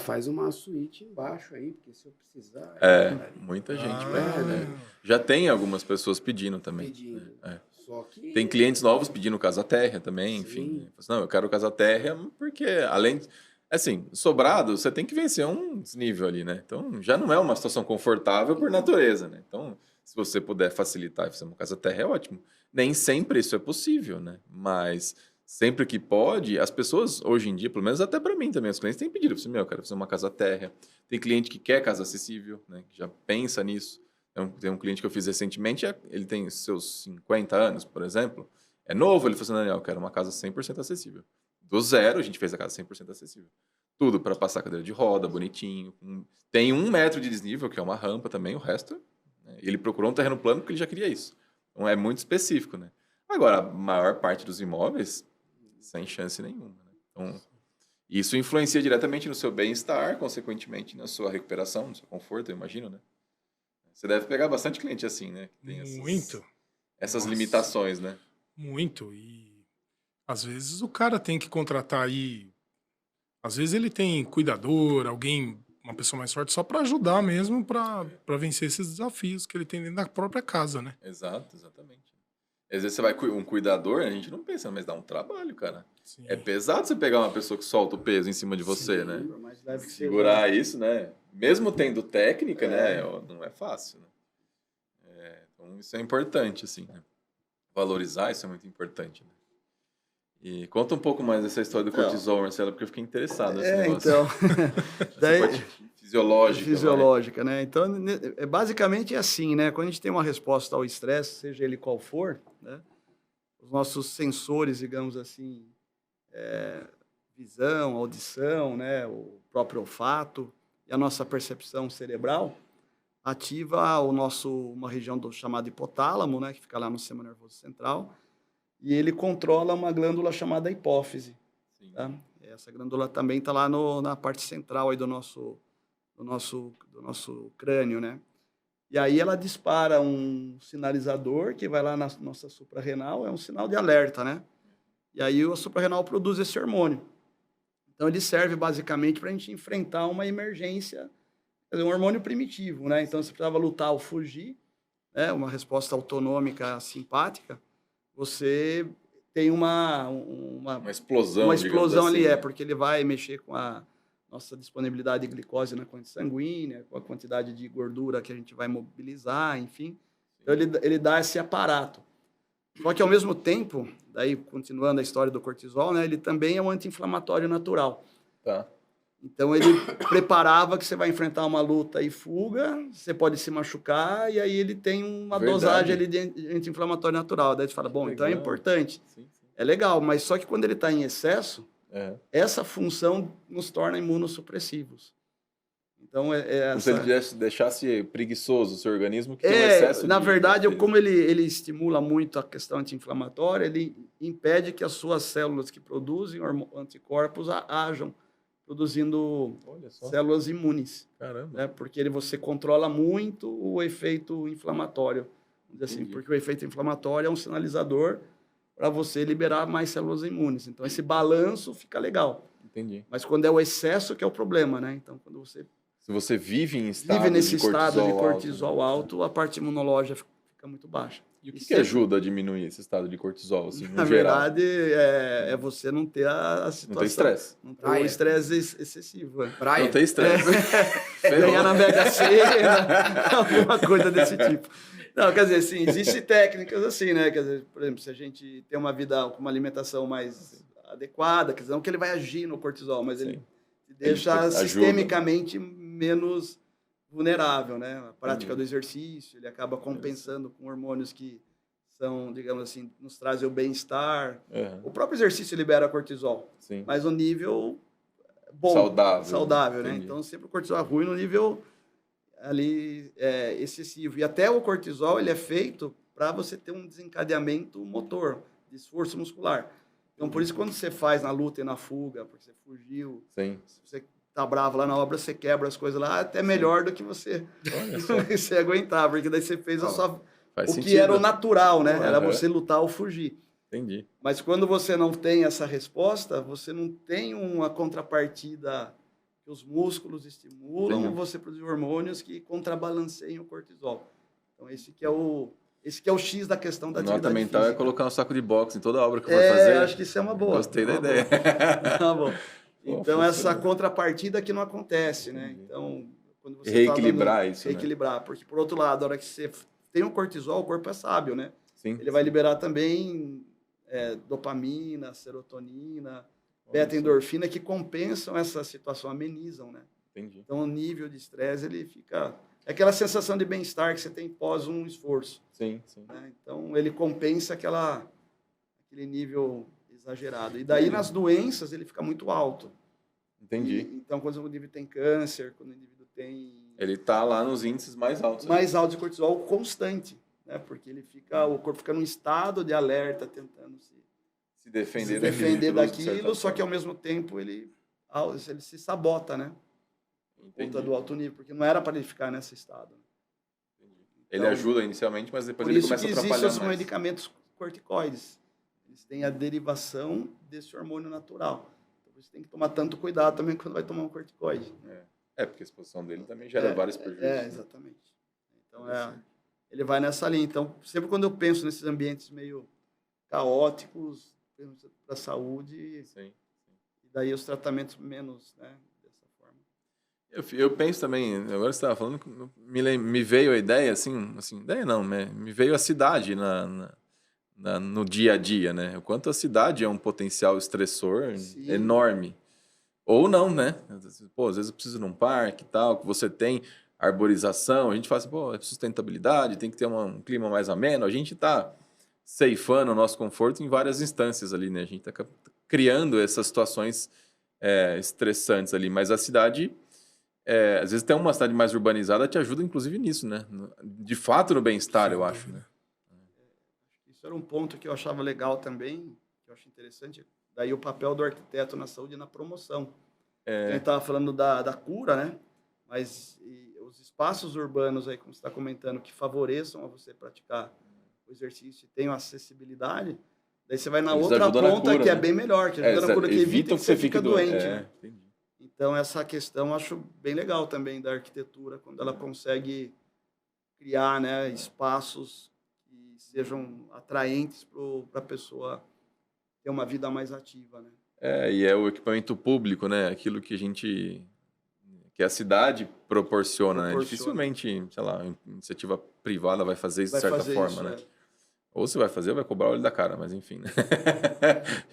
S3: Faz uma suíte embaixo aí, porque se eu precisar...
S1: Muita gente pede, né? Já tem algumas pessoas pedindo também.
S3: Só que...
S1: Tem clientes novos pedindo casa térrea também, enfim. Não, eu quero casa térrea porque, além... Assim, sobrado, você tem que vencer um desnível ali, né? Então, já não é uma situação confortável por natureza, né? Então, se você puder facilitar e fazer uma casa térrea, é ótimo. Nem sempre isso é possível, né? Mas sempre que pode, as pessoas, hoje em dia, pelo menos até para mim também, os clientes têm pedido. Eu quero fazer uma casa térrea. Tem cliente que quer casa acessível, né? Que já pensa nisso. Tem um cliente que eu fiz recentemente, ele tem seus 50 anos, por exemplo. É novo, ele falou assim, Daniel, eu quero uma casa 100% acessível. Do zero, a gente fez a casa 100% acessível. Tudo para passar cadeira de roda, bonitinho. Tem 1 metro de desnível, que é uma rampa também, o resto... Né? Ele procurou um terreno plano porque ele já queria isso. Então, é muito específico, né? Agora, a maior parte dos imóveis, sem chance nenhuma. Né? Então, isso influencia diretamente no seu bem-estar, consequentemente na sua recuperação, no seu conforto, eu imagino, né? Você deve pegar bastante cliente assim, né? Tem essas limitações, né?
S4: Muito. E às vezes o cara tem que contratar aí. Às vezes ele tem cuidador, alguém, uma pessoa mais forte, só para ajudar mesmo, para vencer esses desafios que ele tem dentro da própria casa, né?
S1: Exatamente. Às vezes você vai um cuidador, a gente não pensa, mas dá um trabalho, cara.
S4: Sim.
S1: É pesado você pegar uma pessoa que solta o peso em cima de você, né?
S2: Mais leve que
S1: segurar isso, né? Mesmo tendo técnica, né? Não é fácil, né? Então isso é importante, assim, né? Valorizar isso é muito importante, né? E conta um pouco mais dessa história do cortisol, Marcelo, porque eu fiquei interessado nesse negócio.
S2: Então...
S1: Daí, fisiológica,
S2: né? Então, basicamente é assim, né? Quando a gente tem uma resposta ao estresse, seja ele qual for, né? Os nossos sensores, digamos assim, visão, audição, né? O próprio olfato e a nossa percepção cerebral ativa uma região chamada hipotálamo, né? Que fica lá no sistema nervoso central, e ele controla uma glândula chamada hipófise. Tá? Essa glândula também está lá na parte central aí do nosso crânio, né? E aí ela dispara um sinalizador que vai lá na nossa suprarrenal, é um sinal de alerta, né? E aí a suprarrenal produz esse hormônio. Então ele serve basicamente para a gente enfrentar uma emergência, quer dizer, um hormônio primitivo, né? Então você precisava lutar ou fugir, né? Uma resposta autonômica simpática. Você tem uma
S1: explosão,
S2: uma explosão
S1: assim,
S2: ali,
S1: né?
S2: Porque ele vai mexer com a nossa disponibilidade de glicose na corrente sanguínea, com a quantidade de gordura que a gente vai mobilizar, enfim. Então ele dá esse aparato. Só que ao mesmo tempo, daí continuando a história do cortisol, né, ele também é um anti-inflamatório natural.
S1: Tá.
S2: Então ele preparava que você vai enfrentar uma luta e fuga, você pode se machucar, e aí ele tem uma dosagem ali de anti-inflamatório natural. Daí você fala, bom, então é importante. Sim. É legal, mas só que quando ele está em excesso, essa função nos torna imunossupressivos. Então,
S1: Como se ele deixasse preguiçoso o seu organismo, que tem um
S2: É,
S1: excesso
S2: na
S1: de
S2: verdade,
S1: bactérias.
S2: como ele estimula muito a questão anti-inflamatória, ele impede que as suas células que produzem anticorpos hajam, produzindo
S1: Olha só,
S2: células imunes,
S1: caramba.
S2: né? Porque você controla muito o efeito inflamatório, vamos dizer assim,
S1: Entendi.
S2: porque o efeito inflamatório é um sinalizador para você liberar mais células imunes. Então, esse balanço fica legal.
S1: Entendi.
S2: Mas quando é o excesso que é o problema, né? Então, quando você
S1: Se você vive em estado
S2: vive nesse
S1: de cortisol
S2: estado de cortisol
S1: alto, né?
S2: alto, a parte imunológica fica muito baixa.
S1: E o que,
S2: E
S1: que ajuda a diminuir esse estado de cortisol, assim,
S2: Na
S1: no geral?
S2: verdade, é você não ter a situação.
S1: Não tem estresse.
S2: Não ter
S3: Praia.
S2: o estresse excessivo. É.
S3: Praia.
S1: Não tem estresse.
S2: Ganhar na Mega Sena, alguma coisa desse tipo. Não, quer dizer, assim, existem técnicas assim, né? Quer dizer, por exemplo, se a gente tem uma vida com uma alimentação mais adequada, quer dizer, não que ele vai agir no cortisol, mas ele
S1: Sim.
S2: te deixa
S1: Ele ajuda.
S2: sistemicamente menos vulnerável, né? A prática do exercício, ele acaba compensando com hormônios que são, digamos assim, nos trazem o bem-estar.
S1: Uhum.
S2: O próprio exercício libera cortisol,
S1: Sim.
S2: mas no nível bom,
S1: Saudável.
S2: né?
S1: Entendi.
S2: Então, sempre o cortisol é ruim no nível ali excessivo. E até o cortisol, ele é feito para você ter um desencadeamento motor, de esforço muscular. Então, por isso, quando você faz na luta e na fuga, porque você fugiu,
S1: Sim.
S2: se você tá bravo lá na obra, você quebra as coisas lá, até melhor do que você,
S1: Olha só.
S2: você aguentar, porque daí você fez a sua,
S1: Faz
S2: o
S1: sentido.
S2: que era o natural, né? Era
S1: Uhum.
S2: você lutar ou fugir.
S1: Entendi.
S2: Mas quando você não tem essa resposta, você não tem uma contrapartida que os músculos estimulam,
S1: Entendi.
S2: você produz hormônios que contrabalanceiem o cortisol. Então, esse que é o X da questão da
S1: A nota
S2: atividade
S1: mental
S2: física.
S1: é colocar um saco de boxe em toda obra que eu for fazer.
S2: Acho que isso é uma boa.
S1: Gostei da
S2: Uma boa.
S1: ideia.
S2: Tá bom. Então,
S1: Pô,
S2: essa
S1: funciona.
S2: contrapartida que não acontece, né?
S1: Entendi.
S2: Então, quando você
S1: Reequilibrar
S2: tá
S1: isso, né?
S2: reequilibrar, porque, por outro lado, a hora que você tem o cortisol, o corpo é sábio, né?
S1: Sim.
S2: Ele vai liberar também dopamina, serotonina,
S1: Olha só.
S2: beta-endorfina, que compensam essa situação, amenizam, né?
S1: Entendi.
S2: Então, o nível de estresse, ele fica... É aquela sensação de bem-estar que você tem pós um esforço,
S1: Sim, sim.
S2: né? Então, ele compensa aquele nível exagerado. E daí, nas doenças, ele fica muito alto.
S1: Entendi.
S2: Então, quando o indivíduo tem câncer, quando o indivíduo tem
S1: Ele tá lá nos índices mais altos.
S2: mais alto de cortisol constante, né? Porque o corpo fica num estado de alerta, tentando
S1: Se defender,
S2: se defender
S1: daquilo, de certa
S2: daquilo, só que ao
S1: forma.
S2: mesmo tempo ele se sabota, né? Por
S1: Entendi.
S2: conta do alto nível, porque não era para ele ficar nesse estado.
S1: Ele
S2: Então,
S1: ajuda inicialmente, mas depois
S2: Por
S1: ele
S2: isso
S1: começa
S2: que
S1: a
S2: existem
S1: atrapalhar
S2: os
S1: mais.
S2: medicamentos corticoides. Eles têm a derivação desse hormônio natural. Então, você tem que tomar tanto cuidado também quando vai tomar um corticoide.
S1: Porque a exposição dele também gera vários prejuízos. né?
S2: Exatamente. Então, ele vai nessa linha. Então, sempre quando eu penso nesses ambientes meio caóticos para a saúde,
S1: Sim.
S2: e daí os tratamentos menos, né, dessa forma.
S1: Eu penso também, agora você estava falando, me veio a ideia, assim, ideia não, me veio a cidade no dia a dia, né? O quanto a cidade é um potencial estressor
S2: Sim.
S1: enorme. Ou não, né? Pô, às vezes eu preciso de um parque e tal, que você tem arborização, a gente fala assim, pô, é sustentabilidade, tem que ter um clima mais ameno, a gente está ceifando o nosso conforto em várias instâncias ali, né? A gente está criando essas situações estressantes ali, mas a cidade, às vezes até uma cidade mais urbanizada te ajuda inclusive nisso, né? De fato no bem-estar, eu acho, né?
S2: Isso era um ponto que eu achava legal também, que eu acho interessante, daí o papel do arquiteto na saúde e na promoção. A gente estava falando da cura, né? Mas os espaços urbanos aí, como você está comentando, que favoreçam a você praticar o exercício e tenham acessibilidade, daí você vai na
S1: Eles
S2: outra
S1: ajudam na
S2: ponta,
S1: cura,
S2: que é
S1: né?
S2: bem melhor, que ajuda na cura, que evita que você fica doente. Né?
S1: Entendi.
S2: Então, essa questão eu acho bem legal também da arquitetura, quando ela consegue criar, né, espaços que sejam atraentes para a pessoa ter uma vida mais ativa, né?
S1: E é o equipamento público, né? Aquilo que a cidade proporciona, né? Dificilmente, sei lá, iniciativa privada vai fazer isso de certa forma, né? Ou você vai fazer ou vai cobrar o olho da cara, mas enfim, né?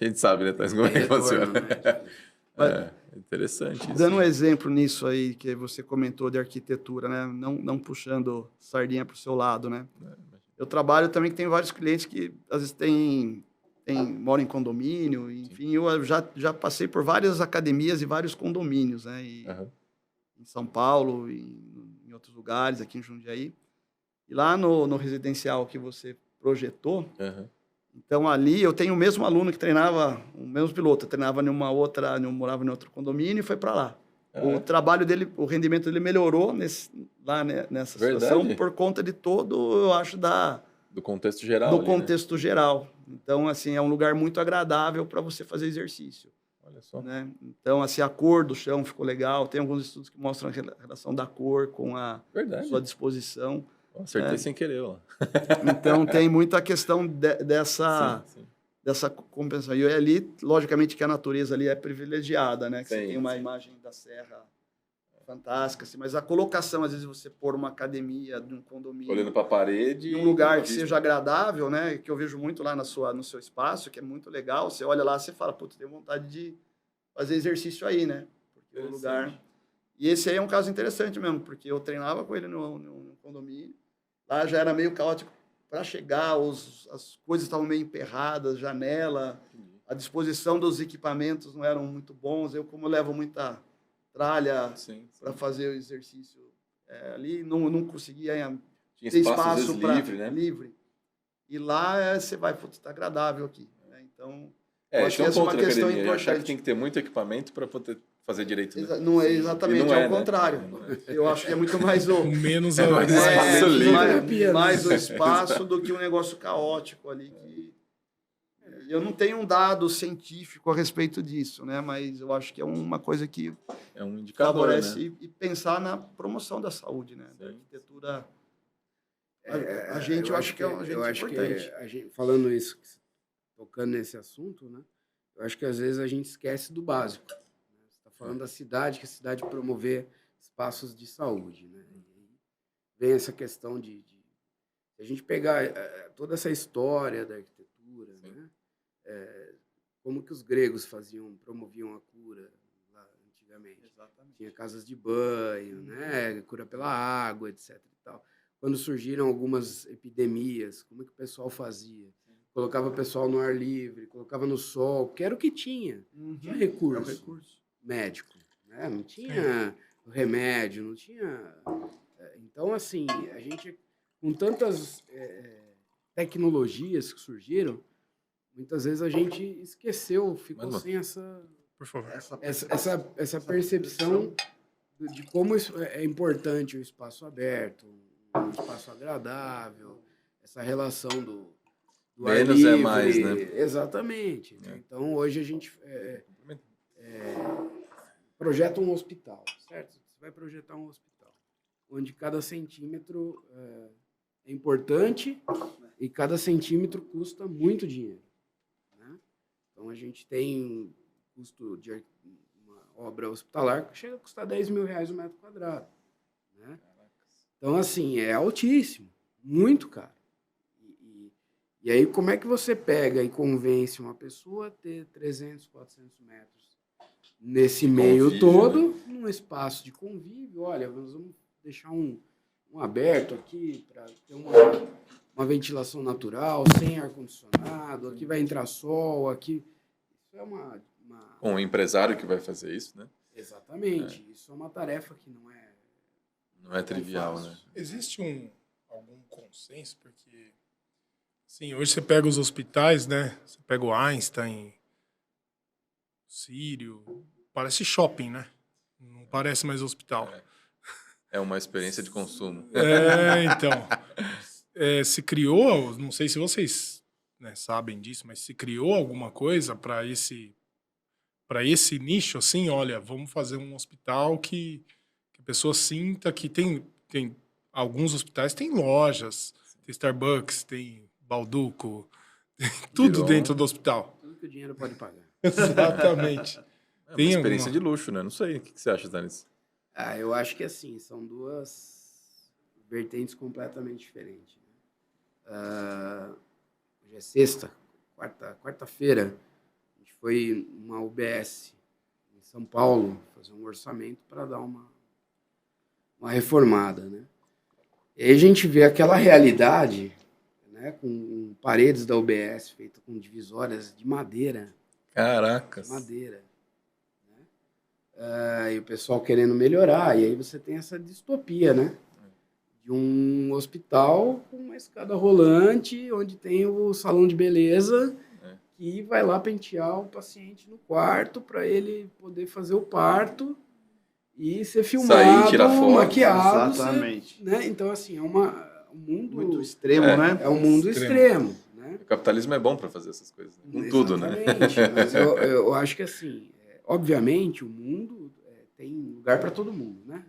S1: A gente sabe, né, Thais, como é que funciona. Interessante isso.
S2: Dando um exemplo nisso aí, que você comentou de arquitetura, né? Não puxando sardinha para o seu lado, né? Eu trabalho também que tem vários clientes que às vezes moram em condomínio, enfim, eu já passei por várias academias e vários condomínios, né? em São Paulo, em outros lugares, aqui em Jundiaí. E lá no residencial que você projetou, então ali eu tenho o mesmo aluno que treinava, o mesmo piloto, treinava morava em outro condomínio e foi para lá. O trabalho dele, o rendimento dele melhorou lá nessa situação por conta de todo, eu acho,
S1: do contexto geral.
S2: Do contexto geral. Então, assim, é um lugar muito agradável para você fazer exercício.
S1: Olha só.
S2: Né? Então, assim, a cor do chão ficou legal. Tem alguns estudos que mostram a relação da cor com a sua disposição.
S1: Acertei sem querer lá.
S2: Então, tem muita questão dessa compensação. E ali, logicamente, que a natureza ali é privilegiada, né? Que você tem uma imagem da serra fantástica, assim, mas a colocação, às vezes, você pôr uma academia de um condomínio...
S1: Olhando para a parede...
S2: Em um lugar que seja agradável, né? Que eu vejo muito lá no seu espaço, que é muito legal. Você olha lá, você fala, putz, tenho vontade de fazer exercício aí, né? Porque o lugar... E esse aí é um caso interessante mesmo, porque eu treinava com ele no condomínio. Lá já era meio caótico para chegar, as coisas estavam meio emperradas, janela, a disposição dos equipamentos não eram muito bons. Eu, como levo muita tralha para fazer o exercício ali, não conseguia ter espaço para livre. E lá você vai, putz, está agradável aqui. Né? Então,
S1: acho que essa é uma questão importante. Achar que tem que ter muito equipamento para poder fazer direito. Né?
S2: Não é exatamente, ao contrário. Eu acho que é muito mais
S4: menos
S2: mais o espaço do que um negócio caótico ali. Eu não tenho um dado científico a respeito disso, né? Mas eu acho que é uma coisa que
S1: é um indicador,
S2: favorece,
S1: né?
S2: E pensar na promoção da saúde, né? Da arquitetura. Eu acho que é um agente importante.
S3: Falando isso, tocando nesse assunto, né? Eu acho que às vezes a gente esquece do básico. Falando da cidade, que a cidade promover espaços de saúde, né? E vem essa questão de a gente pegar toda essa história da arquitetura, né? Como que os gregos promoviam a cura lá antigamente. Exatamente. Tinha casas de banho, né? Cura pela água, etc. E tal. Quando surgiram algumas epidemias, como é que o pessoal fazia? Colocava o pessoal no ar livre, colocava no sol, que era o que tinha. Tinha recurso. Médico, né? Não tinha remédio, não tinha... Então, assim, a gente, com tantas tecnologias que surgiram, muitas vezes a gente esqueceu, ficou sem essa percepção de como é importante o espaço aberto, um espaço agradável, essa relação do
S1: menos
S3: ar livre.
S1: É mais, né?
S3: Exatamente. Então, hoje a gente... projeta um hospital, certo? Você vai projetar um hospital, onde cada centímetro é importante e cada centímetro custa muito dinheiro. Né? Então, a gente tem custo de uma obra hospitalar que chega a custar R$10 mil o metro quadrado. Né? Então, assim, é altíssimo, muito caro. E aí, como é que você pega e convence uma pessoa a ter 300, 400 metros nesse meio todo, né? Num espaço de convívio? Olha, nós vamos deixar um aberto aqui para ter uma ventilação natural, sem ar-condicionado, aqui vai entrar sol, aqui... Isso é uma...
S1: Um empresário que vai fazer isso, né?
S3: Exatamente. Isso é uma tarefa que não
S1: é trivial, né?
S4: Existe algum consenso, porque... Sim, hoje você pega os hospitais, né? Você pega o Einstein, Sírio, parece shopping, né? Não parece mais hospital.
S1: É uma experiência de consumo.
S4: Então. Se criou, não sei se vocês sabem disso, mas se criou alguma coisa para esse nicho, assim, olha, vamos fazer um hospital que a pessoa sinta que tem alguns hospitais tem lojas, tem Starbucks, tem Balduco, tem tudo dentro do hospital.
S3: Tudo que o dinheiro pode pagar.
S4: Exatamente.
S1: É uma experiência de luxo, né? Não sei. O que você acha, Danis?
S3: Eu acho que assim, são duas vertentes completamente diferentes. Hoje é sexta, quarta-feira, a gente foi numa UBS em São Paulo fazer um orçamento para dar uma reformada, né? E aí a gente vê aquela realidade, né, com paredes da UBS feitas com divisórias de madeira.
S1: Caracas.
S3: Madeira. Né? e o pessoal querendo melhorar, e aí você tem essa distopia, né? De um hospital com uma escada rolante, onde tem o salão de beleza, que vai lá pentear o paciente no quarto para ele poder fazer o parto e ser filmado,
S1: sair, tirar foto.
S3: maquiado.
S2: Exatamente.
S3: Né? Então, assim, um mundo...
S2: Muito extremo, né?
S3: É um mundo extremo. Né?
S1: O capitalismo é bom para fazer essas coisas, né? Com tudo, né?
S3: Exatamente, mas eu acho que, assim, obviamente, o mundo tem lugar para todo mundo, né?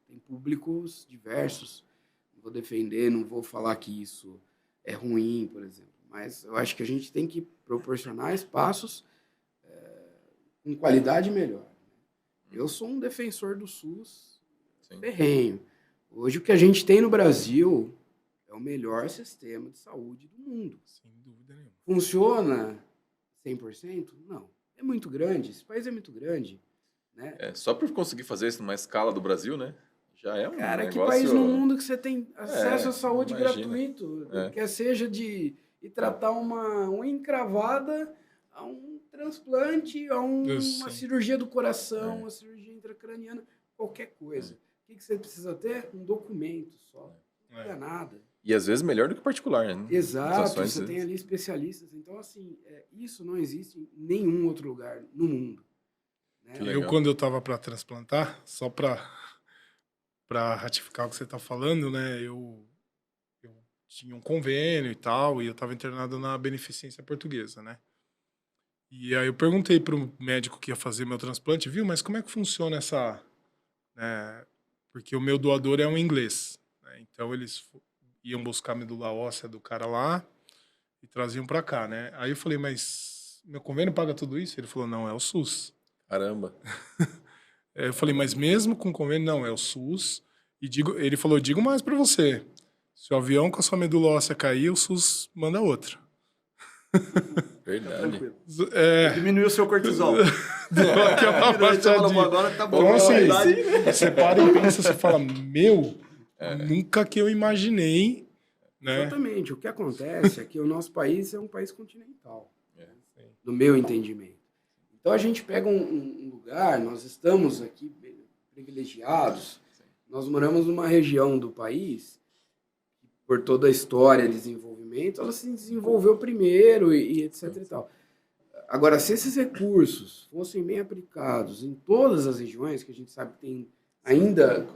S3: Tem públicos diversos. Não vou defender, não vou falar que isso é ruim, por exemplo. Mas eu acho que a gente tem que proporcionar espaços com qualidade melhor. Eu sou um defensor do SUS ferrenho. Hoje o que a gente tem no Brasil é o melhor sistema de saúde do mundo.
S4: Sem dúvida nenhuma.
S3: Funciona 100%? Não. É muito grande. Esse país é muito grande. Né?
S1: Só por conseguir fazer isso numa escala do Brasil, né? Já é um
S3: Cara,
S1: negócio...
S3: que país no mundo que você tem acesso à saúde
S1: imagina.
S3: gratuito? Quer seja de ir tratar uma unha encravada, a um transplante, a uma cirurgia do coração, uma cirurgia intracraniana, qualquer coisa. O que você precisa ter? Um documento só. Não é nada.
S1: E às vezes melhor do que particular, né?
S3: Exato, você tem ali especialistas. Então, assim, isso não existe em nenhum outro lugar no mundo. Né?
S4: Quando eu estava para transplantar, só para ratificar o que você está falando, né? Eu tinha um convênio e tal, e eu estava internado na Beneficência Portuguesa, né? E aí eu perguntei para o médico que ia fazer meu transplante, viu, mas como é que funciona essa... Né? Porque o meu doador é um inglês, né? Então eles iam buscar a medula óssea do cara lá e traziam para cá, né? Aí eu falei, mas meu convênio paga tudo isso? Ele falou, não, é o SUS.
S1: Caramba.
S4: Eu falei, mas mesmo com convênio, não, é o SUS. E ele falou, digo mais para você. Se o avião com a sua medula óssea cair, o SUS manda outro.
S1: Verdade.
S2: Diminuiu o seu cortisol.
S4: Agora tá bom. Então, assim, você para e pensa, você fala, nunca que eu imaginei. Né?
S3: Exatamente. O que acontece é que o nosso país é um país continental, do meu entendimento. Então, a gente pega um lugar, nós estamos aqui privilegiados, nós moramos numa região do país, por toda a história de desenvolvimento, ela se desenvolveu primeiro e etc. e tal. Agora, se esses recursos fossem bem aplicados em todas as regiões, que a gente sabe que tem ainda,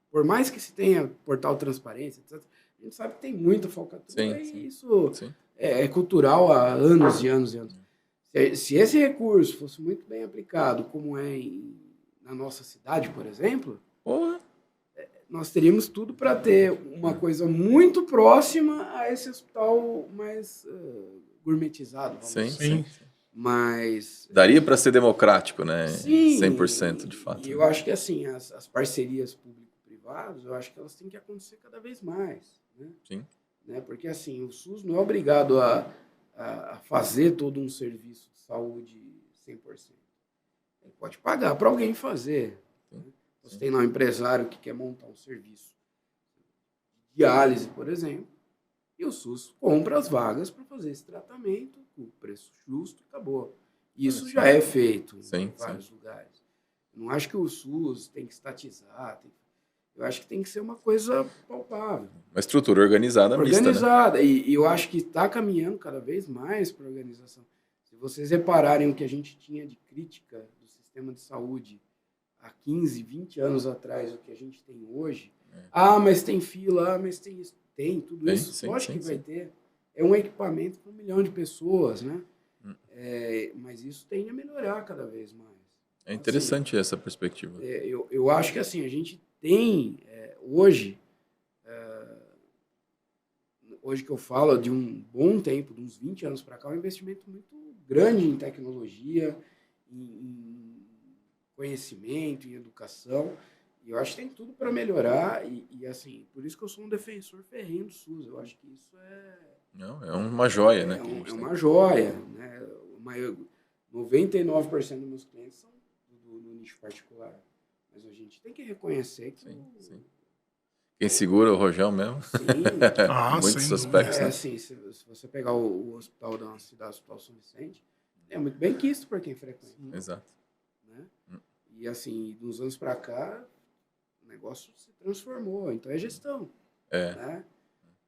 S3: por mais que se tenha portal transparência, etc., a gente sabe que tem muita falcatrua e isso é cultural há anos e anos e anos. Se esse recurso fosse muito bem aplicado, como é na nossa cidade, por exemplo, nós teríamos tudo para ter uma coisa muito próxima a esse hospital mais gourmetizado.
S1: Sim.
S3: Mas
S1: daria para ser democrático, né?
S3: Sim,
S1: 100% de fato.
S3: E eu acho que assim, as parcerias público-privadas, eu acho que elas têm que acontecer cada vez mais. Né?
S1: Sim.
S3: Né? Porque assim, o SUS não é obrigado a fazer todo um serviço de saúde 100%. Ele pode pagar para alguém fazer. Né? Você tem lá um empresário que quer montar um serviço de diálise, por exemplo, e o SUS compra as vagas para fazer esse tratamento com preço justo e acabou. Isso já é feito em vários lugares. Eu não acho que o SUS tem que estatizar, eu acho que tem que ser uma coisa palpável.
S1: Uma estrutura organizada mista, né?
S3: E eu acho que está caminhando cada vez mais para a organização. Se vocês repararem o que a gente tinha de crítica do sistema de saúde há 15, 20 anos atrás, o que a gente tem hoje, mas tem fila, mas tem isso. Tem tudo isso. Lógico que vai ter. É um equipamento para 1 milhão de pessoas, né? Mas isso tende a melhorar cada vez mais.
S1: É interessante assim, essa perspectiva.
S3: Eu acho que assim, a gente tem hoje que eu falo de um bom tempo, de uns 20 anos para cá, um investimento muito grande em tecnologia, em conhecimento, em educação. E eu acho que tem tudo para melhorar. E assim, por isso que eu sou um defensor ferrenho do SUS. Eu acho que isso
S1: Não, é uma joia, né?
S3: É uma joia. Né? 99% dos meus clientes são do nicho particular. Mas a gente tem que reconhecer que...
S1: Quem segura o rojão mesmo.
S3: Sim.
S1: Muitos aspectos.
S3: Assim, se você pegar o hospital da nossa cidade, o Hospital São Vicente, é muito bem quisto por quem frequenta.
S1: Exato.
S3: Né? E assim, de uns anos para cá, o negócio se transformou. Então é gestão, né?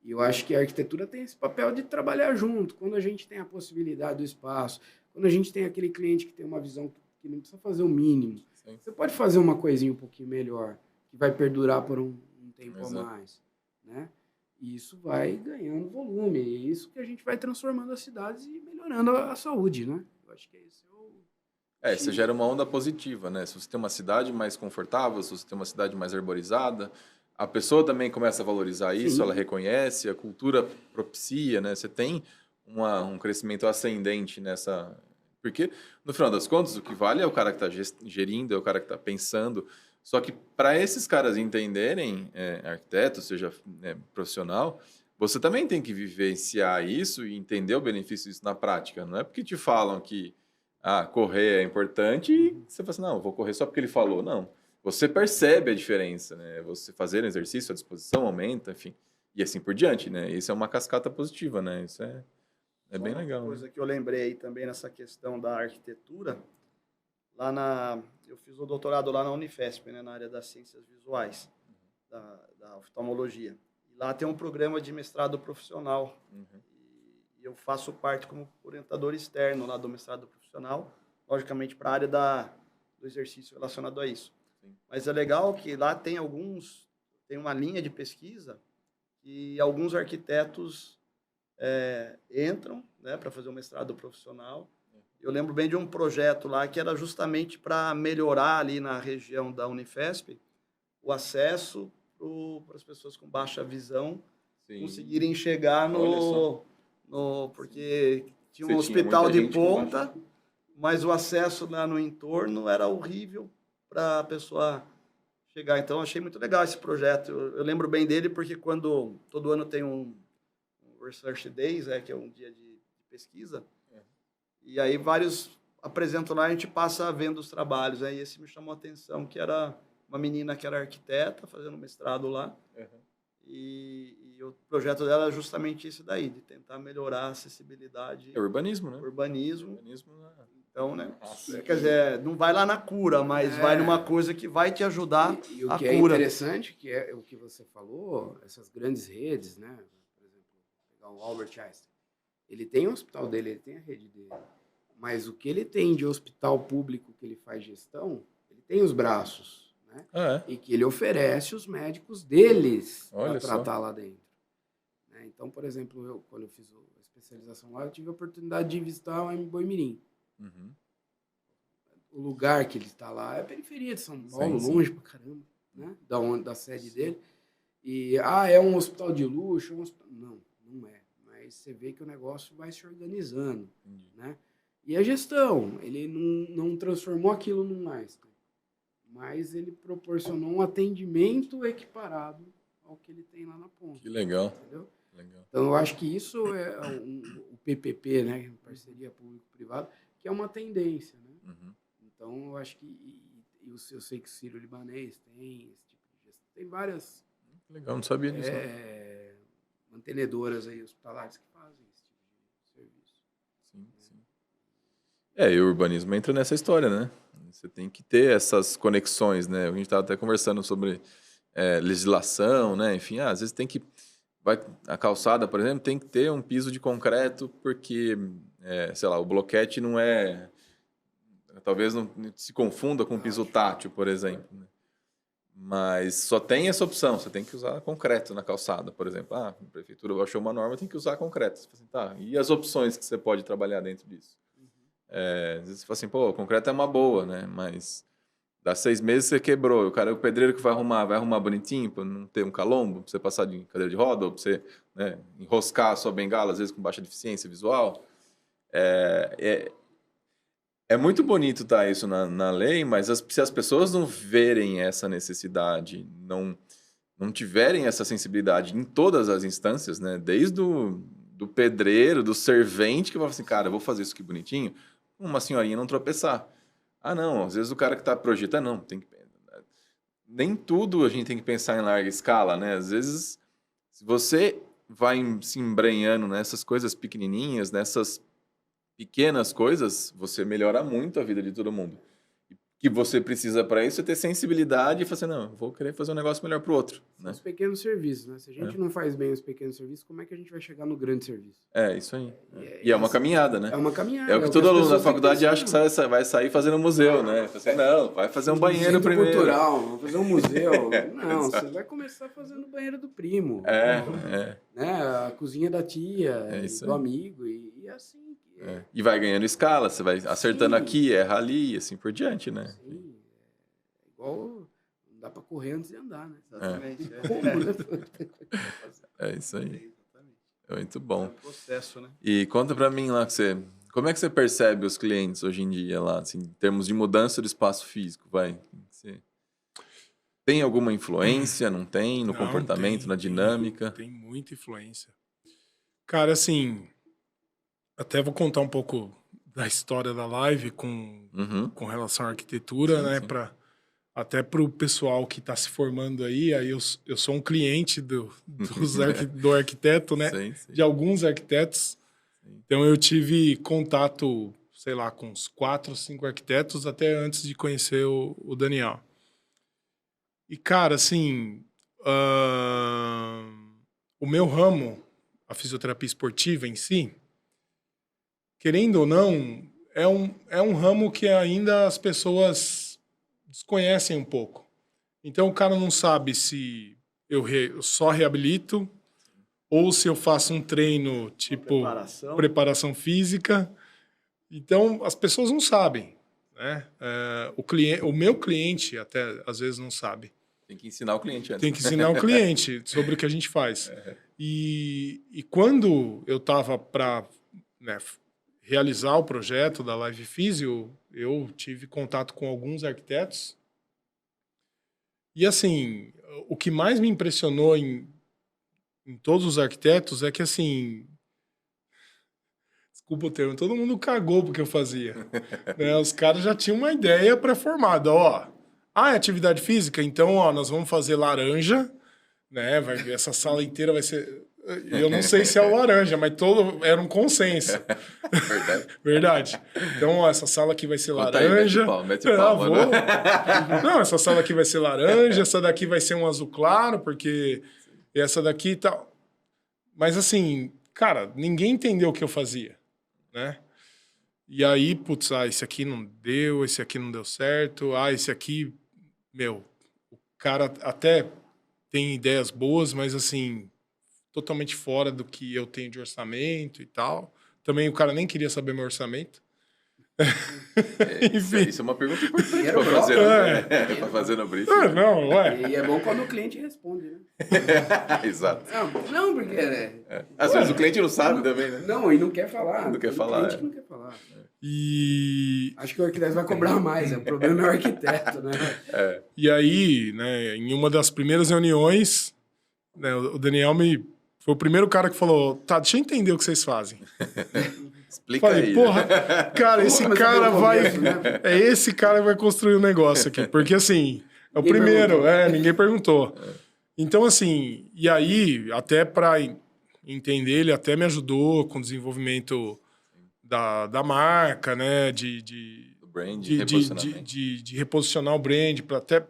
S3: E eu acho que a arquitetura tem esse papel de trabalhar junto. Quando a gente tem a possibilidade do espaço, quando a gente tem aquele cliente que tem uma visão que não precisa fazer o mínimo,
S1: Sim.
S3: você pode fazer uma coisinha um pouquinho melhor, que vai perdurar por um tempo a mais, né? E isso vai ganhando volume. E é isso que a gente vai transformando as cidades e melhorando a saúde, né? Eu acho que é isso.
S1: Você gera uma onda positiva, né? Se você tem uma cidade mais confortável, se você tem uma cidade mais arborizada, a pessoa também começa a valorizar isso,
S3: Sim.
S1: ela reconhece, a cultura propicia, né? Você tem um crescimento ascendente nessa... Porque, no final das contas, o que vale é o cara que está gerindo, é o cara que está pensando. Só que para esses caras entenderem, arquiteto, seja profissional, você também tem que vivenciar isso e entender o benefício disso na prática. Não é porque te falam que correr é importante e você fala assim, não, eu vou correr só porque ele falou. Não. Você percebe a diferença, né? Você fazer exercício, a disposição aumenta, enfim. E assim por diante, né? Isso é uma cascata positiva, né? Isso é bem legal.
S2: Uma coisa que eu lembrei também nessa questão da arquitetura, eu fiz o doutorado lá na Unifesp, né, na área das ciências visuais, da oftalmologia. E lá tem um programa de mestrado profissional. E eu faço parte como orientador externo lá do mestrado profissional, logicamente para a área do exercício relacionado a isso. Sim. Mas é legal que lá tem uma linha de pesquisa e alguns arquitetos entram, né, para fazer um mestrado profissional. Eu lembro bem de um projeto lá que era justamente para melhorar ali na região da Unifesp o acesso para as pessoas com baixa visão. Sim. Conseguirem chegar porque tinha um hospital de ponta, mas o acesso lá no entorno era horrível para a pessoa chegar. Então, eu achei muito legal esse projeto. Eu lembro bem dele porque quando todo ano tem um Research Days, que é um dia de pesquisa, e aí vários apresentam lá, a gente passa vendo os trabalhos. Aí esse me chamou a atenção, que era uma menina que era arquiteta, fazendo mestrado lá, e o projeto dela é justamente isso daí, de tentar melhorar a acessibilidade.
S1: É urbanismo, né?
S2: Urbanismo. Então, né? Quer dizer, não vai lá na cura, mas vai numa coisa que vai te ajudar
S3: e o
S2: a
S3: que
S2: cura.
S3: É interessante, que é o que você falou, essas grandes redes, né? Por exemplo, pegar o Albert Einstein. Ele tem o hospital dele, ele tem a rede dele. Mas o que ele tem de hospital público que ele faz gestão, ele tem os braços, né? E que ele oferece os médicos deles para tratar lá dentro. Né? Então, por exemplo, quando eu fiz a especialização lá, eu tive a oportunidade de visitar o Boimirim. O lugar que ele está lá é a periferia de São Paulo, longe pra caramba, né? Da sede dele. E, é um hospital de luxo? Não é. Mas você vê que o negócio vai se organizando, né? E a gestão, ele não transformou aquilo num master, mas ele proporcionou um atendimento equiparado ao que ele tem lá na ponta.
S1: Que legal.
S3: Entendeu?
S1: Legal.
S3: Então, eu acho que isso é o PPP, né? Parceria Público-Privada, que é uma tendência, né? Então, eu acho que... eu sei que o Sírio-Libanês tem esse tipo de gestão. Tem várias...
S1: Legal, não sabia disso.
S3: Mantenedoras aí, hospitalares que fazem esse tipo de serviço.
S1: Sim. E o urbanismo entra nessa história, né? Você tem que ter essas conexões, né? A gente estava até conversando sobre legislação, né? Enfim, às vezes tem que... a calçada, por exemplo, tem que ter um piso de concreto porque, sei lá, o bloquete não é... Talvez não se confunda com piso tátil, por exemplo. Né? Mas só tem essa opção, você tem que usar concreto na calçada, por exemplo. A prefeitura baixou uma norma, tem que usar concreto. Você fala assim, e as opções que você pode trabalhar dentro disso? Às vezes você fala assim, o concreto é uma boa, né? Mas dá 6 meses você quebrou. O pedreiro que vai arrumar bonitinho, para não ter um calombo, para você passar de cadeira de roda, ou para você enroscar a sua bengala, às vezes com baixa deficiência visual. É muito bonito estar isso na lei, mas se as pessoas não verem essa necessidade, não tiverem essa sensibilidade em todas as instâncias, né? Desde do pedreiro, do servente, que vai falar assim, cara, eu vou fazer isso aqui bonitinho, uma senhorinha não tropeçar. Não, às vezes o cara que está projetando, não, tem que... Nem tudo a gente tem que pensar em larga escala, né? Às vezes, se você vai se embrenhando nessas coisas pequenininhas, nessas pequenas coisas, você melhora muito a vida de todo mundo. que você precisa para isso é ter sensibilidade e falar assim, não, vou querer fazer um negócio melhor para o outro, né?
S3: Os pequenos serviços, né? Se a gente não faz bem os pequenos serviços, como é que a gente vai chegar no grande serviço?
S1: É, isso aí. E é uma caminhada, né?
S3: É uma caminhada.
S1: É o que todo
S3: as
S1: aluno na
S3: pessoas têm
S1: faculdade
S3: que
S1: acha que vai sair fazendo museu, né? Assim, não, vai fazer um banheiro
S3: Centro
S1: primeiro.
S3: cultural, vamos fazer um museu. Não,
S1: exato.
S3: você vai começar fazendo o banheiro do primo.
S1: É.
S3: Né? A cozinha da tia,
S1: É isso
S3: do
S1: aí.
S3: amigo, e assim.
S1: E vai ganhando escala, você vai acertando
S3: Sim.
S1: aqui, erra ali, e assim por diante, né?
S3: Sim, é igual. Não dá pra correr antes de andar, né?
S2: Exatamente.
S3: Como, né?
S1: É isso aí.
S2: Exatamente.
S1: É muito
S2: É
S1: bom.
S2: um processo, né?
S1: E conta pra mim lá como é que você percebe os clientes hoje em dia lá, assim, em termos de mudança do espaço físico, vai? Você tem alguma influência, não tem, no
S4: Não,
S1: comportamento,
S4: tem,
S1: na dinâmica?
S4: Tem muita influência. Cara, assim, até vou contar um pouco da história da live
S1: Uhum.
S4: com relação à arquitetura,
S1: Sim,
S4: né?
S1: sim.
S4: Até para o pessoal que está se formando aí eu sou um cliente do arquiteto, né?
S1: Sim.
S4: De alguns arquitetos.
S1: Sim.
S4: Então eu tive contato, sei lá, com uns 4 ou 5 arquitetos até antes de conhecer o Daniel. E, cara, assim, o meu ramo, a fisioterapia esportiva em si, querendo ou não, é um ramo que ainda as pessoas desconhecem um pouco. Então o cara não sabe se eu só reabilito ou se eu faço um treino tipo preparação física. Então as pessoas não sabem, né? O meu cliente até às vezes não sabe.
S1: Tem que ensinar o cliente antes.
S4: Tem que ensinar o cliente sobre o que a gente faz. E quando eu estava para realizar o projeto da Live Physio, eu tive contato com alguns arquitetos. E assim, o que mais me impressionou em todos os arquitetos é que, assim, desculpa o termo, todo mundo cagou porque eu fazia. Né? Os caras já tinham uma ideia pré-formada. É atividade física? Então, nós vamos fazer laranja, né? Essa sala inteira vai ser... Eu não sei se é o laranja, mas era um consenso. Verdade. Então, essa sala aqui vai ser laranja.
S1: Mete palma, né?
S4: Não, essa sala aqui vai ser laranja, essa daqui vai ser um azul claro, porque essa daqui e tal. Mas assim, cara, ninguém entendeu o que eu fazia, né? E aí, putz, esse aqui não deu, esse aqui não deu certo, esse aqui, o cara até tem ideias boas, mas assim, totalmente fora do que eu tenho de orçamento e tal. Também o cara nem queria saber meu orçamento.
S1: Enfim. Isso é uma pergunta importante para fazer, pra fazer no briefing.
S3: E é bom quando o cliente responde, né?
S1: Exato.
S3: Não, porque...
S1: Às vezes o cliente não sabe também, né?
S3: Não, e não quer falar.
S1: Não quer falar.
S3: Cliente que não quer falar. Acho que o arquiteto vai cobrar mais, o problema é o arquiteto, né?
S4: E aí, né, em uma das primeiras reuniões, né, o Daniel foi o primeiro cara que falou, deixa eu entender o que vocês fazem.
S1: Explica aí.
S4: Porra, cara, esse cara esse cara vai construir um negócio aqui. Porque, assim, é o primeiro, ninguém perguntou. Então, assim, e aí, até para entender, ele até me ajudou com o desenvolvimento da marca, né, de reposicionar o brand,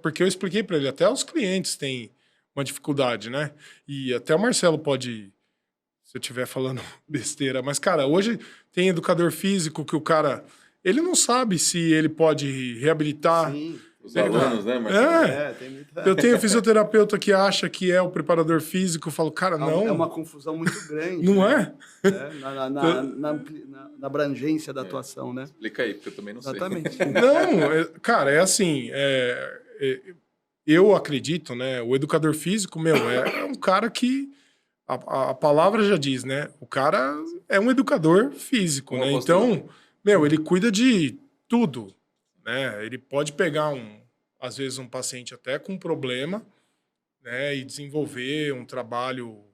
S4: porque eu expliquei para ele, até os clientes têm uma dificuldade, né? E até o Marcelo pode, se eu estiver falando besteira, mas, cara, hoje tem educador físico que o cara, ele não sabe se ele pode reabilitar.
S2: Sim.
S1: Os alunos, né, Marcelo?
S2: Tem muita...
S4: Eu tenho fisioterapeuta que acha que é o preparador físico, eu falo, cara, não.
S2: É uma confusão muito grande.
S4: Não
S2: né? Na abrangência da atuação, né?
S1: Explica aí, porque eu também não sei.
S2: Exatamente.
S4: Não, cara, é assim, eu acredito, né, o educador físico, é um cara que, a palavra já diz, né, o cara é um educador físico, né, então, ele cuida de tudo, né, ele pode pegar às vezes um paciente até com um problema, né, e desenvolver um trabalho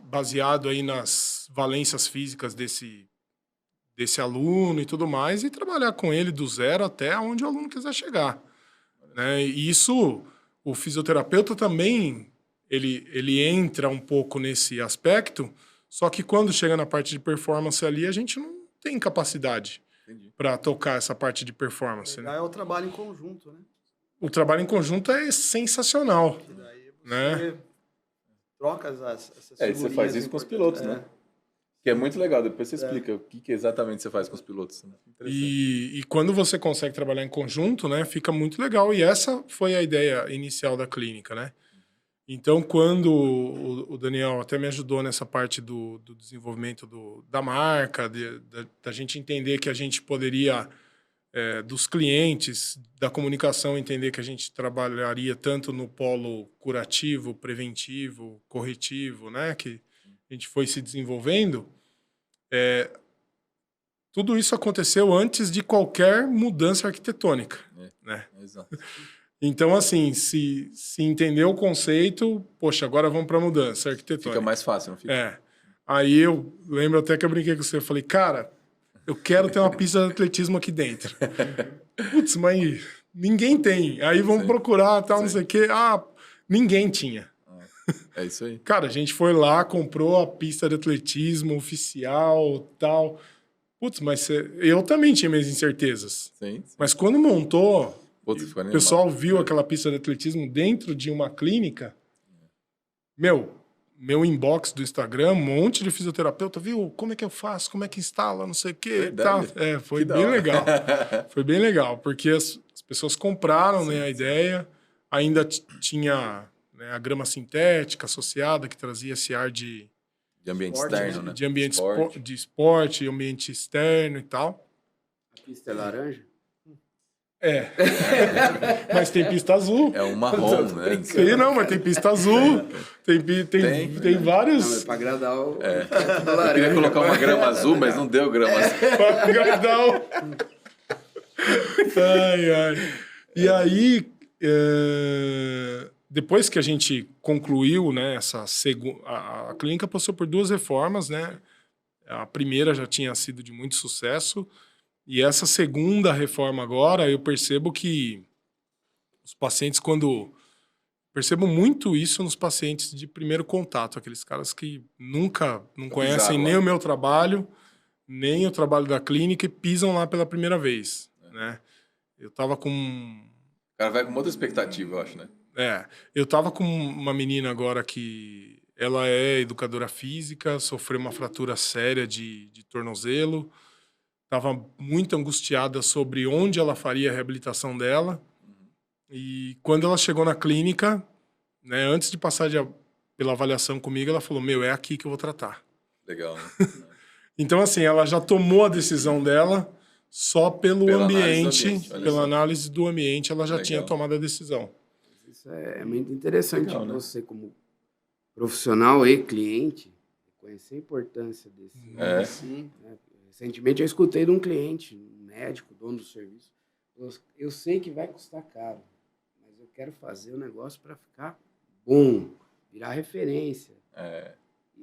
S4: baseado aí nas valências físicas desse aluno e tudo mais, e trabalhar com ele do zero até onde o aluno quiser chegar. Né? E isso, o fisioterapeuta também, ele entra um pouco nesse aspecto, só que quando chega na parte de performance ali, a gente não tem capacidade
S1: Entendi.
S4: para tocar essa parte de performance.
S2: Legal
S4: Né?
S2: é o trabalho em conjunto, né?
S4: O trabalho em conjunto é sensacional.
S2: Que daí você
S4: Né?
S2: troca essas
S1: E você
S2: figurinhas
S1: faz isso com os
S2: importantes,
S1: pilotos, né? Que é muito legal. Depois você explica o que exatamente você faz com os pilotos. Né?
S4: E quando você consegue trabalhar em conjunto, né, fica muito legal. E essa foi a ideia inicial da clínica, né? Então, quando o Daniel até me ajudou nessa parte do desenvolvimento da marca, da gente entender que a gente poderia, dos clientes, da comunicação, entender que a gente trabalharia tanto no polo curativo, preventivo, corretivo, né, que a gente foi se desenvolvendo, tudo isso aconteceu antes de qualquer mudança arquitetônica, né?
S1: Exato.
S4: Então, assim, se entender o conceito, poxa, agora vamos para a mudança arquitetônica.
S1: Fica mais fácil, não fica?
S4: Aí eu lembro até que eu brinquei com você, eu falei, cara, eu quero ter uma pista de atletismo aqui dentro. Putz, mas ninguém tem. Aí vamos procurar, tal, não sei o quê. Ah, ninguém tinha.
S1: É isso aí.
S4: Cara, a gente foi lá, comprou a pista de atletismo oficial, tal. Putz, mas eu também tinha minhas incertezas.
S1: Sim.
S4: Mas quando montou,
S1: Putz,
S4: o pessoal viu aquela pista de atletismo dentro de uma clínica, meu inbox do Instagram, um monte de fisioterapeuta, viu? Como é que eu faço? Como é que instala? Não sei o quê. Tal. Foi bem legal. Foi bem legal, porque as pessoas compraram, né, a ideia. Ainda tinha, né, a grama sintética associada, que trazia esse ar de
S1: ambiente
S2: esporte,
S1: externo, né?
S4: de ambiente de esporte, ambiente externo e tal.
S3: A pista é laranja?
S4: Mas tem pista azul.
S1: É um marrom, né?
S4: Sim, não, mas tem pista azul. Tem vários.
S3: Não, é pra agradar o...
S1: Eu queria colocar uma grama azul, mas não deu grama azul.
S4: Pra agradar o... Ai. E aí, depois que a gente concluiu, né, a clínica passou por 2 reformas, né? A primeira já tinha sido de muito sucesso. E essa segunda reforma agora, eu percebo que os pacientes, percebo muito isso nos pacientes de primeiro contato, aqueles caras que não conhecem nem o meu trabalho, nem o trabalho da clínica e pisam lá pela primeira vez, né? Eu tava com...
S1: O cara vai com outra expectativa, eu acho, né?
S4: Eu tava com uma menina agora que ela é educadora física, sofreu uma fratura séria de tornozelo, estava muito angustiada sobre onde ela faria a reabilitação dela. E quando ela chegou na clínica, né, antes de passar pela avaliação comigo, ela falou, é aqui que eu vou tratar.
S1: Legal, né?
S4: Então, assim, ela já tomou a decisão dela só pela análise do ambiente, ela já tinha tomado a decisão.
S3: Isso é muito interessante.
S1: Legal, né?
S3: Você, como profissional e cliente, conhecer a importância desse...
S2: Sim.
S3: Né? Recentemente eu escutei de um cliente, um médico, dono do serviço. Eu sei que vai custar caro, mas eu quero fazer o negócio para ficar bom, virar referência.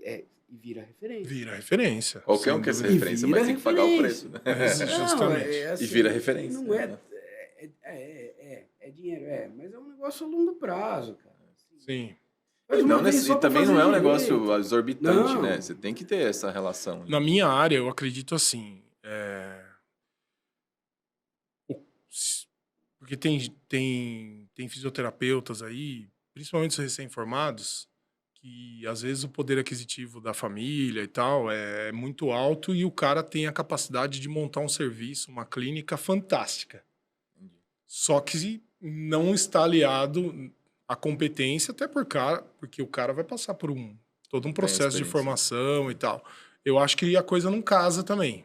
S3: E vira referência.
S4: Vira referência.
S1: Qualquer um quer ser referência, mas tem que pagar o preço. Né?
S4: Justamente.
S3: Assim,
S1: e vira referência.
S3: Não é dinheiro, mas é um negócio a longo prazo, cara.
S4: Sim.
S1: E também não é um negócio exorbitante, né? Você tem que ter essa relação.
S4: Na minha área, eu acredito assim, porque tem fisioterapeutas aí, principalmente os recém-formados, que às vezes o poder aquisitivo da família e tal é muito alto e o cara tem a capacidade de montar um serviço, uma clínica fantástica. Só que não está aliado à competência, até porque o cara vai passar por todo um processo de formação e tal. Eu acho que a coisa não casa também.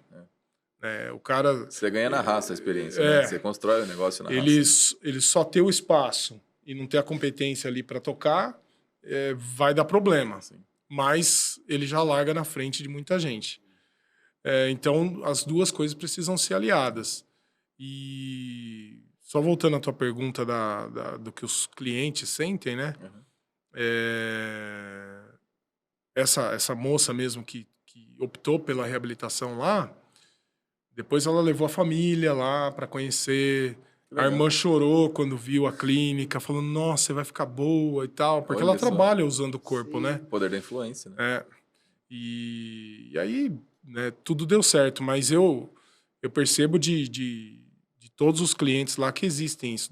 S4: O cara...
S1: Você ganha na raça a experiência, né? Você constrói o negócio na raça.
S4: Ele só ter o espaço e não ter a competência ali para tocar, vai dar problema.
S1: Sim.
S4: Mas ele já larga na frente de muita gente. Então, as duas coisas precisam ser aliadas. E só voltando à tua pergunta do que os clientes sentem, né? Essa moça mesmo que optou pela reabilitação lá, depois ela levou a família lá para conhecer. A irmã chorou quando viu a clínica, falando, nossa, você vai ficar boa e tal, porque ela trabalha usando o corpo, né?
S1: O poder da influência, né?
S4: E aí, né, tudo deu certo, mas eu percebo de todos os clientes lá que existem isso.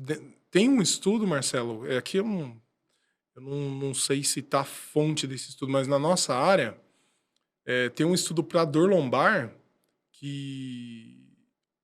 S4: Tem um estudo, Marcelo, aqui eu não sei citar a fonte desse estudo, mas na nossa área tem um estudo para dor lombar que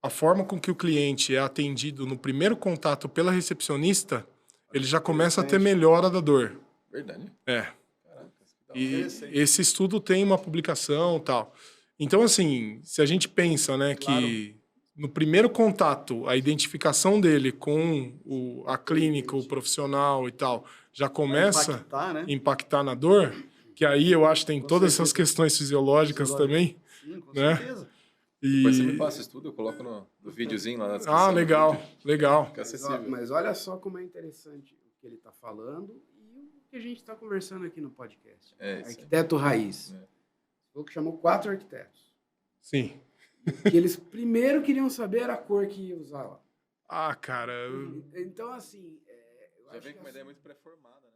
S4: a forma com que o cliente é atendido no primeiro contato pela recepcionista, ele já começa a ter melhora da dor.
S1: Verdade.
S4: É.
S1: Caraca, que da hora.
S4: E esse estudo tem uma publicação e tal. Então, assim, se a gente pensa, né, que no primeiro contato, a identificação dele com a clínica, o profissional e tal, já começa
S2: impactar, né?
S4: a impactar na dor, que aí eu acho que tem
S2: Com
S4: todas
S2: certeza.
S4: essas questões fisiológicas também.
S2: Sim, com
S4: Né?
S2: certeza.
S1: Depois você me
S4: E...
S1: passa isso tudo, eu coloco no videozinho lá na descrição.
S4: Ah, legal, legal.
S1: Fica acessível.
S3: Mas olha só como é interessante o que ele está falando e o que a gente está conversando aqui no podcast.
S1: É isso aí.
S3: Arquiteto Raiz. Falou que chamou 4 arquitetos.
S4: Sim.
S3: Que eles primeiro queriam saber a cor que ia usar lá.
S4: Ah, cara...
S3: Então, assim... eu
S1: Já
S3: acho
S1: vem
S3: que
S1: com uma
S3: assim,
S1: ideia muito pré-formada, né?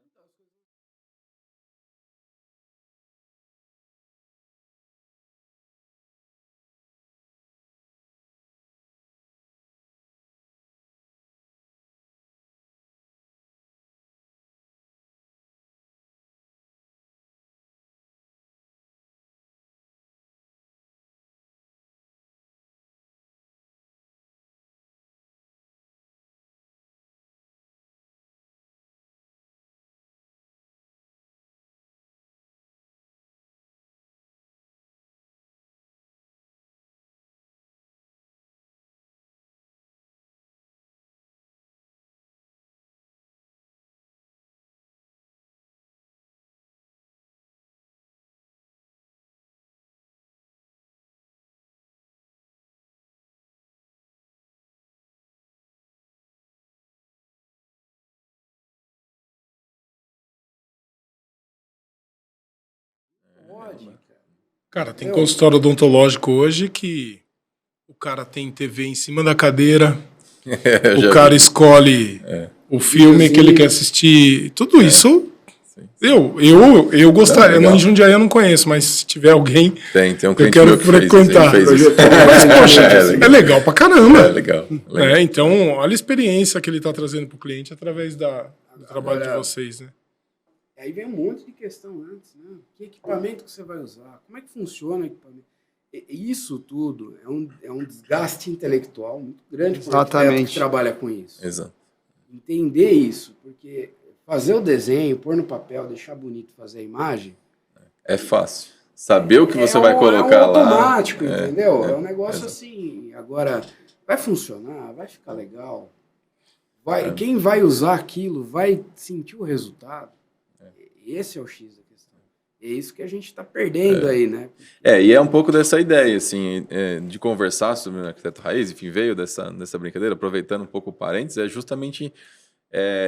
S3: pode, cara.
S4: Cara, tem consultório odontológico hoje que o cara tem TV em cima da cadeira, o cara escolhe o filme que ele quer assistir, tudo isso.
S1: Sim.
S4: Eu gostaria,
S1: Legal.
S4: em Jundiaí eu não conheço, mas se tiver alguém,
S1: Tem um
S4: eu
S1: cliente
S4: quero
S1: meu que
S4: frequentar.
S1: fez isso.
S4: Mas, poxa, é legal pra caramba.
S1: É legal. Legal.
S4: Então, olha a experiência que ele tá trazendo pro cliente através do trabalho de
S3: Agora,
S4: vocês, né?
S3: Aí vem um monte de questão antes, né? Que equipamento que você vai usar? Como é que funciona o equipamento? Isso tudo é um desgaste intelectual muito grande para o arquiteto que trabalha com isso.
S1: Exato.
S3: Entender isso, porque fazer o desenho, pôr no papel, deixar bonito, fazer a imagem...
S1: É fácil. Saber o que você vai colocar
S3: é um
S1: lá.
S3: automático, entendeu? É um negócio assim. Agora, vai funcionar? Vai ficar legal? Quem vai usar aquilo vai sentir o resultado? Esse é o X da questão. É isso que a gente está perdendo aí, né?
S1: E é um pouco dessa ideia, assim, de conversar sobre o arquiteto raiz, enfim, veio dessa brincadeira, aproveitando um pouco o parênteses, é justamente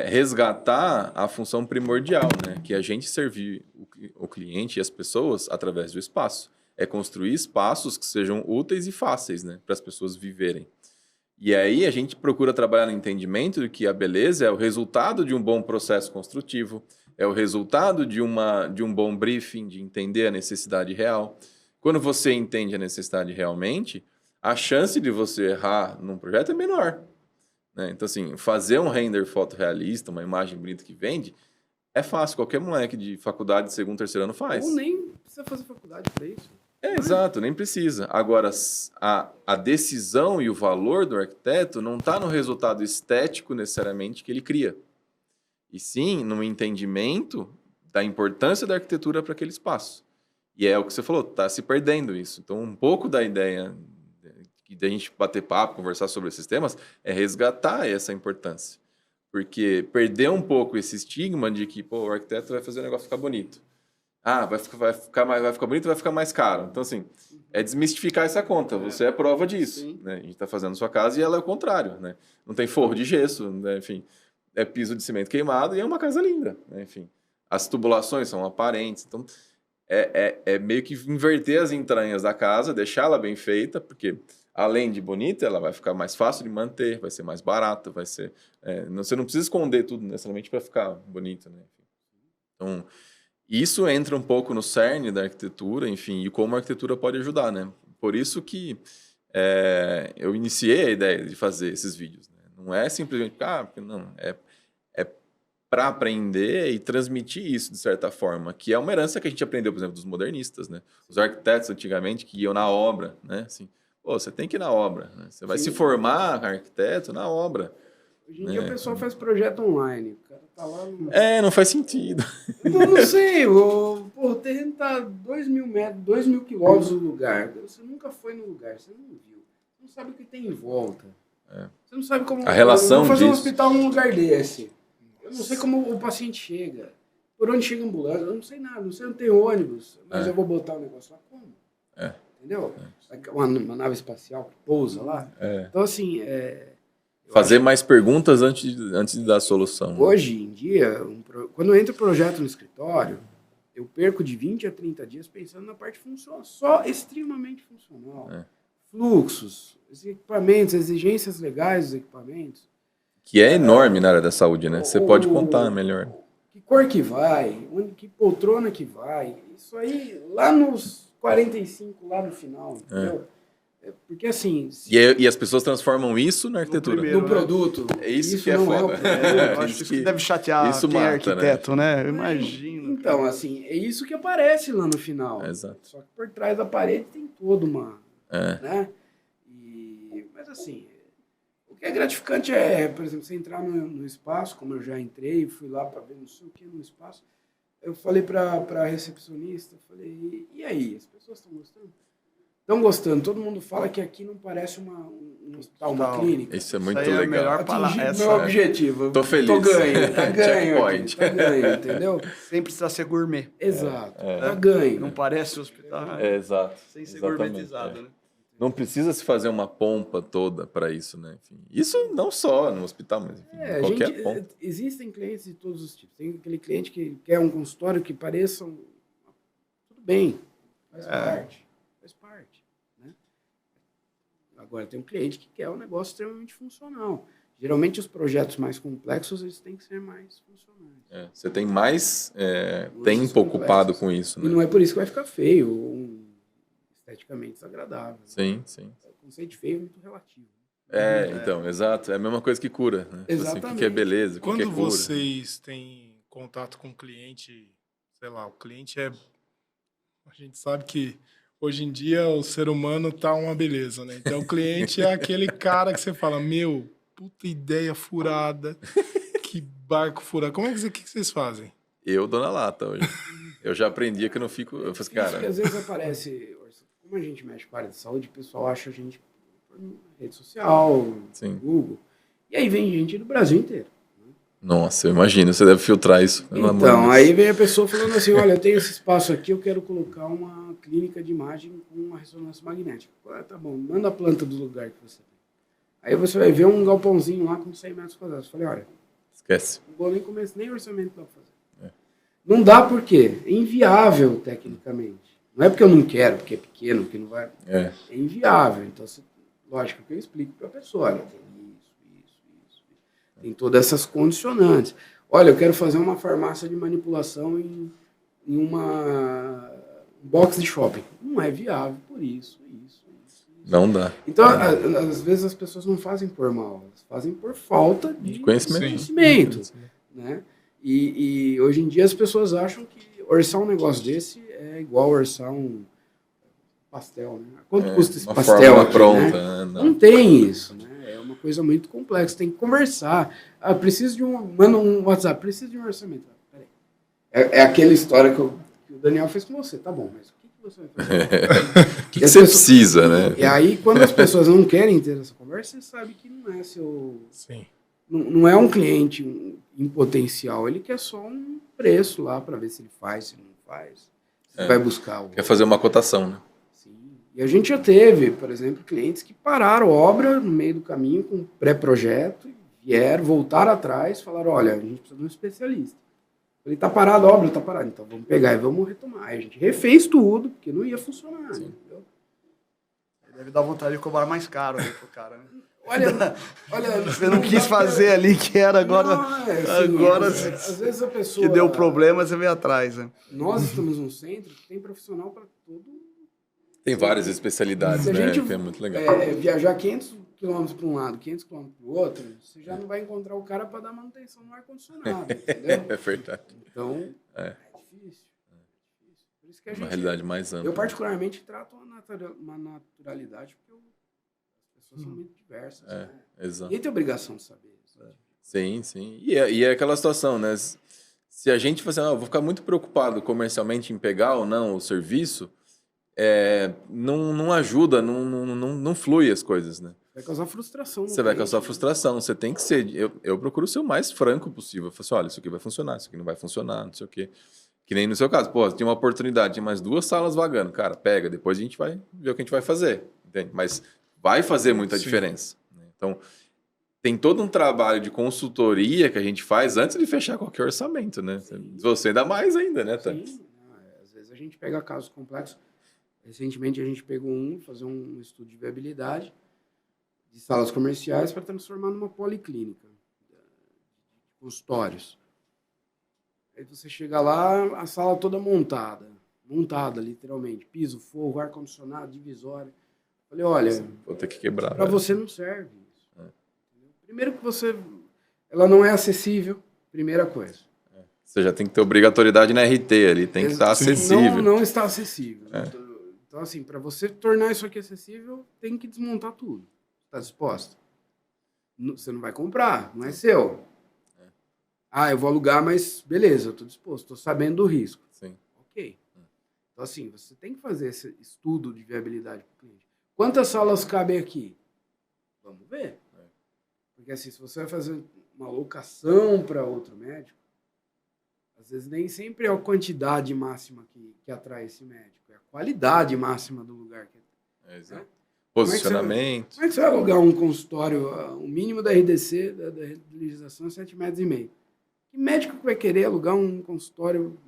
S1: resgatar a função primordial, né? Que é a gente servir o cliente e as pessoas através do espaço. É construir espaços que sejam úteis e fáceis, né? Para as pessoas viverem. E aí a gente procura trabalhar no entendimento de que a beleza é o resultado de um bom processo construtivo, é o resultado de um bom briefing, de entender a necessidade real. Quando você entende a necessidade realmente, a chance de você errar num projeto é menor. Né? Então, assim, fazer um render fotorrealista, uma imagem bonita que vende, é fácil. Qualquer moleque de faculdade de segundo, terceiro ano faz.
S3: Ou nem precisa fazer faculdade para isso.
S1: Exato, nem precisa. Agora, a decisão e o valor do arquiteto não está no resultado estético necessariamente que ele cria. E sim no entendimento da importância da arquitetura para aquele espaço. E é o que você falou, está se perdendo isso. Então, um pouco da ideia de a gente bater papo, conversar sobre esses temas, é resgatar essa importância. Porque perder um pouco esse estigma de que o arquiteto vai fazer o negócio ficar bonito. Vai ficar bonito, vai ficar mais caro. Então, assim, é desmistificar essa conta. Você é prova disso. Né? A gente está fazendo sua casa e ela é o contrário. Né? Não tem forro de gesso, né? Enfim, é piso de cimento queimado e é uma casa linda. Né? Enfim, as tubulações são aparentes. Então, é meio que inverter as entranhas da casa, deixá-la bem feita, porque além de bonita, ela vai ficar mais fácil de manter, vai ser mais barata, vai ser... você não precisa esconder tudo necessariamente para ficar bonito. Né? Então... isso entra um pouco no cerne da arquitetura, enfim, e como a arquitetura pode ajudar, né? Por isso que eu iniciei a ideia de fazer esses vídeos, né? Não é simplesmente, não, é para aprender e transmitir isso de certa forma, que é uma herança que a gente aprendeu, por exemplo, dos modernistas, né? Os arquitetos antigamente que iam na obra, né? Assim, pô, você tem que ir na obra, né? Você vai se formar arquiteto na obra.
S3: Hoje em dia o pessoal faz projeto online. O cara tá lá no...
S1: Não faz sentido.
S3: Eu não sei, o terreno tá 2.000 metros, 2.000 quilômetros do lugar. Você nunca foi no lugar, você não viu. Você não sabe o que tem em volta. Você não sabe como...
S1: A relação
S3: fazer um
S1: disso.
S3: hospital num lugar desse. Eu não sei como o paciente chega. Por onde chega a ambulância, eu não sei nada. Não sei onde tem ônibus. Mas eu vou botar o negócio lá como? Entendeu? Uma nave espacial que pousa lá. Então, assim...
S1: Fazer mais perguntas antes de dar a solução.
S3: Hoje em dia, quando entra o projeto no escritório, eu perco de 20 a 30 dias pensando na parte funcional, só extremamente funcional. Fluxos, os equipamentos, exigências legais dos equipamentos.
S1: Que é enorme na área da saúde, né? Você pode contar melhor.
S3: Que cor que vai, que poltrona que vai. Isso aí, lá nos 45, lá no final, entendeu? Porque assim...
S1: E as pessoas transformam isso na arquitetura.
S3: No produto.
S1: É isso que é
S3: não
S1: foda.
S2: Eu acho que isso que deve chatear
S1: isso
S2: quem é
S1: mata,
S2: arquiteto, né? Eu imagino.
S3: Então, assim, é isso que aparece lá no final.
S1: Exato.
S3: Só que por trás da parede tem toda uma... Né? Mas assim, o que é gratificante por exemplo, você entrar no espaço, como eu já entrei, fui lá para ver não sei o que no espaço. Eu falei para a recepcionista, falei, e aí, as pessoas estão gostando? Estão gostando. Todo mundo fala que aqui não parece um hospital, uma clínica.
S1: Isso é muito
S2: Isso aí
S1: legal.
S2: É a melhor palavra.
S3: Meu objetivo.
S1: Tô feliz.
S3: Tô ganho. Tá ganho.
S1: Checkpoint.
S3: Tá ganho, entendeu?
S2: Sem precisar ser gourmet.
S3: Exato. Tá ganho.
S2: Não parece hospital.
S1: Exato.
S2: Sem ser
S1: Exatamente,
S2: gourmetizado, né?
S1: Não precisa se fazer uma pompa toda para isso, né? Enfim, isso não só no hospital, mas enfim, qualquer pompa.
S3: Existem clientes de todos os tipos. Tem aquele cliente que quer um consultório que pareça... Tudo bem. Faz parte. Faz parte. Né? Agora, tem um cliente que quer um negócio extremamente funcional. Geralmente, os projetos mais complexos, eles têm que ser mais funcionais.
S1: Você tem mais tempo ocupado com isso, né?
S3: E não é por isso que vai ficar feio ou esteticamente desagradável.
S1: Sim, sim.
S3: O conceito de feio é muito relativo.
S1: Então, exato. É a mesma coisa que cura, né?
S3: Exatamente.
S1: Assim, o que é beleza, o que é
S4: Quando
S1: cura.
S4: vocês têm contato com o cliente, sei lá, o cliente A gente sabe que hoje em dia o ser humano tá uma beleza, né? Então o cliente é aquele cara que você fala, meu, puta ideia furada, que barco furado. O que vocês fazem?
S1: Eu dou na lata hoje. Eu já aprendi que eu não fico... Eu faço, cara...
S3: Às vezes aparece... Como a gente mexe com a área de saúde, o pessoal acha a gente por rede social, Google. E aí vem gente do Brasil inteiro.
S1: Nossa, eu imagino. Você deve filtrar isso.
S3: Então, aí vem a pessoa falando assim, olha, eu tenho esse espaço aqui, eu quero colocar uma clínica de imagem com uma ressonância magnética. Tá bom, manda a planta do lugar que você tem. Aí você vai ver um galpãozinho lá com 100 metros quadrados. Eu falei, olha...
S1: Esquece.
S3: Não vou nem começar, nem orçamento dá pra fazer. Não dá por quê? É inviável, tecnicamente. Não é porque eu não quero, porque é pequeno, que não vai... É inviável. Então, lógico que eu explico para a pessoa, olha, tem isso. Tem todas essas condicionantes. Olha, eu quero fazer uma farmácia de manipulação em uma box de shopping. Não é viável por isso.
S1: Não dá.
S3: Então, às vezes as pessoas não fazem por mal, elas fazem por falta de conhecimento. Né? E hoje em dia as pessoas acham que orçar um negócio desse é igual orçar um pastel, né? Quanto custa esse pastel aqui,
S1: pronta,
S3: né? Não tem isso, né? É uma coisa muito complexa, tem que conversar. Preciso de manda um WhatsApp, preciso de um orçamento. Peraí. É aquela história que o Daniel fez com você, tá bom, mas o que você vai fazer?
S1: O que você precisa, né?
S3: E aí, quando as pessoas não querem ter essa conversa, você sabe que não é seu...
S4: Sim.
S3: Não é um cliente em potencial, ele quer só um preço lá para ver se ele faz, se não faz. Você vai buscar
S1: Quer fazer uma cotação, né?
S3: Sim. E a gente já teve, por exemplo, clientes que pararam obra no meio do caminho com pré-projeto, vieram, voltaram atrás, falaram, olha, a gente precisa de um especialista. Ele tá parado, a obra tá parada, então vamos pegar e vamos retomar. Aí a gente refez tudo, porque não ia funcionar. Entendeu?
S2: Deve dar vontade de cobrar mais caro aí pro cara, né?
S3: olha,
S2: Você não quis fazer ali que era agora. Agora,
S3: às vezes a pessoa
S2: que deu problema, você veio atrás, né?
S3: Nós estamos num centro que tem profissional para todo.
S1: Tem várias especialidades,
S3: Se a
S1: né?
S3: gente
S1: Que é muito legal.
S3: viajar 500 quilômetros para um lado, 500 quilômetros para o outro, você já não vai encontrar o cara para dar manutenção no ar-condicionado, entendeu?
S1: É verdade.
S3: Então, é difícil. Por isso que a
S1: Uma
S3: gente,
S1: realidade mais ampla.
S3: eu, particularmente, trato uma naturalidade, porque as pessoas são muito diversas. Né?
S1: Exato.
S3: Ninguém tem obrigação de saber.
S1: Sim, sim. E é aquela situação, né? Se a gente fosse, vou ficar muito preocupado comercialmente em pegar ou não o serviço, não ajuda, não flui as coisas, né?
S3: Vai causar frustração.
S1: Você vai causar frustração. Você tem que ser. Eu procuro ser o mais franco possível. Eu falo assim, olha, isso aqui vai funcionar, isso aqui não vai funcionar, não sei o quê. Que nem no seu caso, pô, tem uma oportunidade, tem mais 2 salas vagando. Cara, pega, depois a gente vai ver o que a gente vai fazer. Entende? Mas vai fazer muita diferença. Né? Então, tem todo um trabalho de consultoria que a gente faz antes de fechar qualquer orçamento, né? Sim. Você ainda mais ainda, né, Tati?
S3: Sim. Às vezes a gente pega casos complexos. Recentemente a gente pegou fazer um estudo de viabilidade de salas comerciais para transformar numa policlínica, de consultórios. Aí você chega lá, a sala toda montada, literalmente, piso, forro, ar-condicionado, divisória. Falei, olha,
S1: vou ter que quebrar.
S3: Para você não serve isso. Primeiro que ela não é acessível, primeira coisa.
S1: Você já tem que ter obrigatoriedade na RT ali, tem que estar acessível.
S3: Não está acessível. Então, assim, para você tornar isso aqui acessível, tem que desmontar tudo. Está disposto? Você não vai comprar, não é seu. Eu vou alugar, mas beleza, eu estou disposto, estou sabendo do risco.
S1: Sim.
S3: Ok. Então, assim, você tem que fazer esse estudo de viabilidade para o cliente. Quantas salas cabem aqui? Vamos ver. Porque, assim, se você vai fazer uma locação para outro médico, às vezes nem sempre é a quantidade máxima que atrai esse médico, é a qualidade máxima do lugar.
S1: Exato. Né? Posicionamento.
S3: Como é que você vai alugar um consultório, o mínimo da RDC, da legislação, é 7,5 metros? Que médico que vai querer alugar um consultório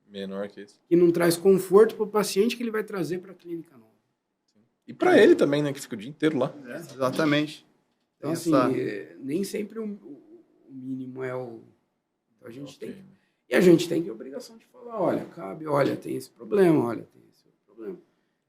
S1: menor que isso?
S3: Que não traz conforto para o paciente que ele vai trazer para a clínica nova.
S1: E para ele também, né? Que fica o dia inteiro lá.
S2: Exatamente.
S3: Então, assim, nem sempre o mínimo é o... Então, a gente tem que... E a gente tem que ter a obrigação de falar, olha, tem esse problema, tem esse outro problema.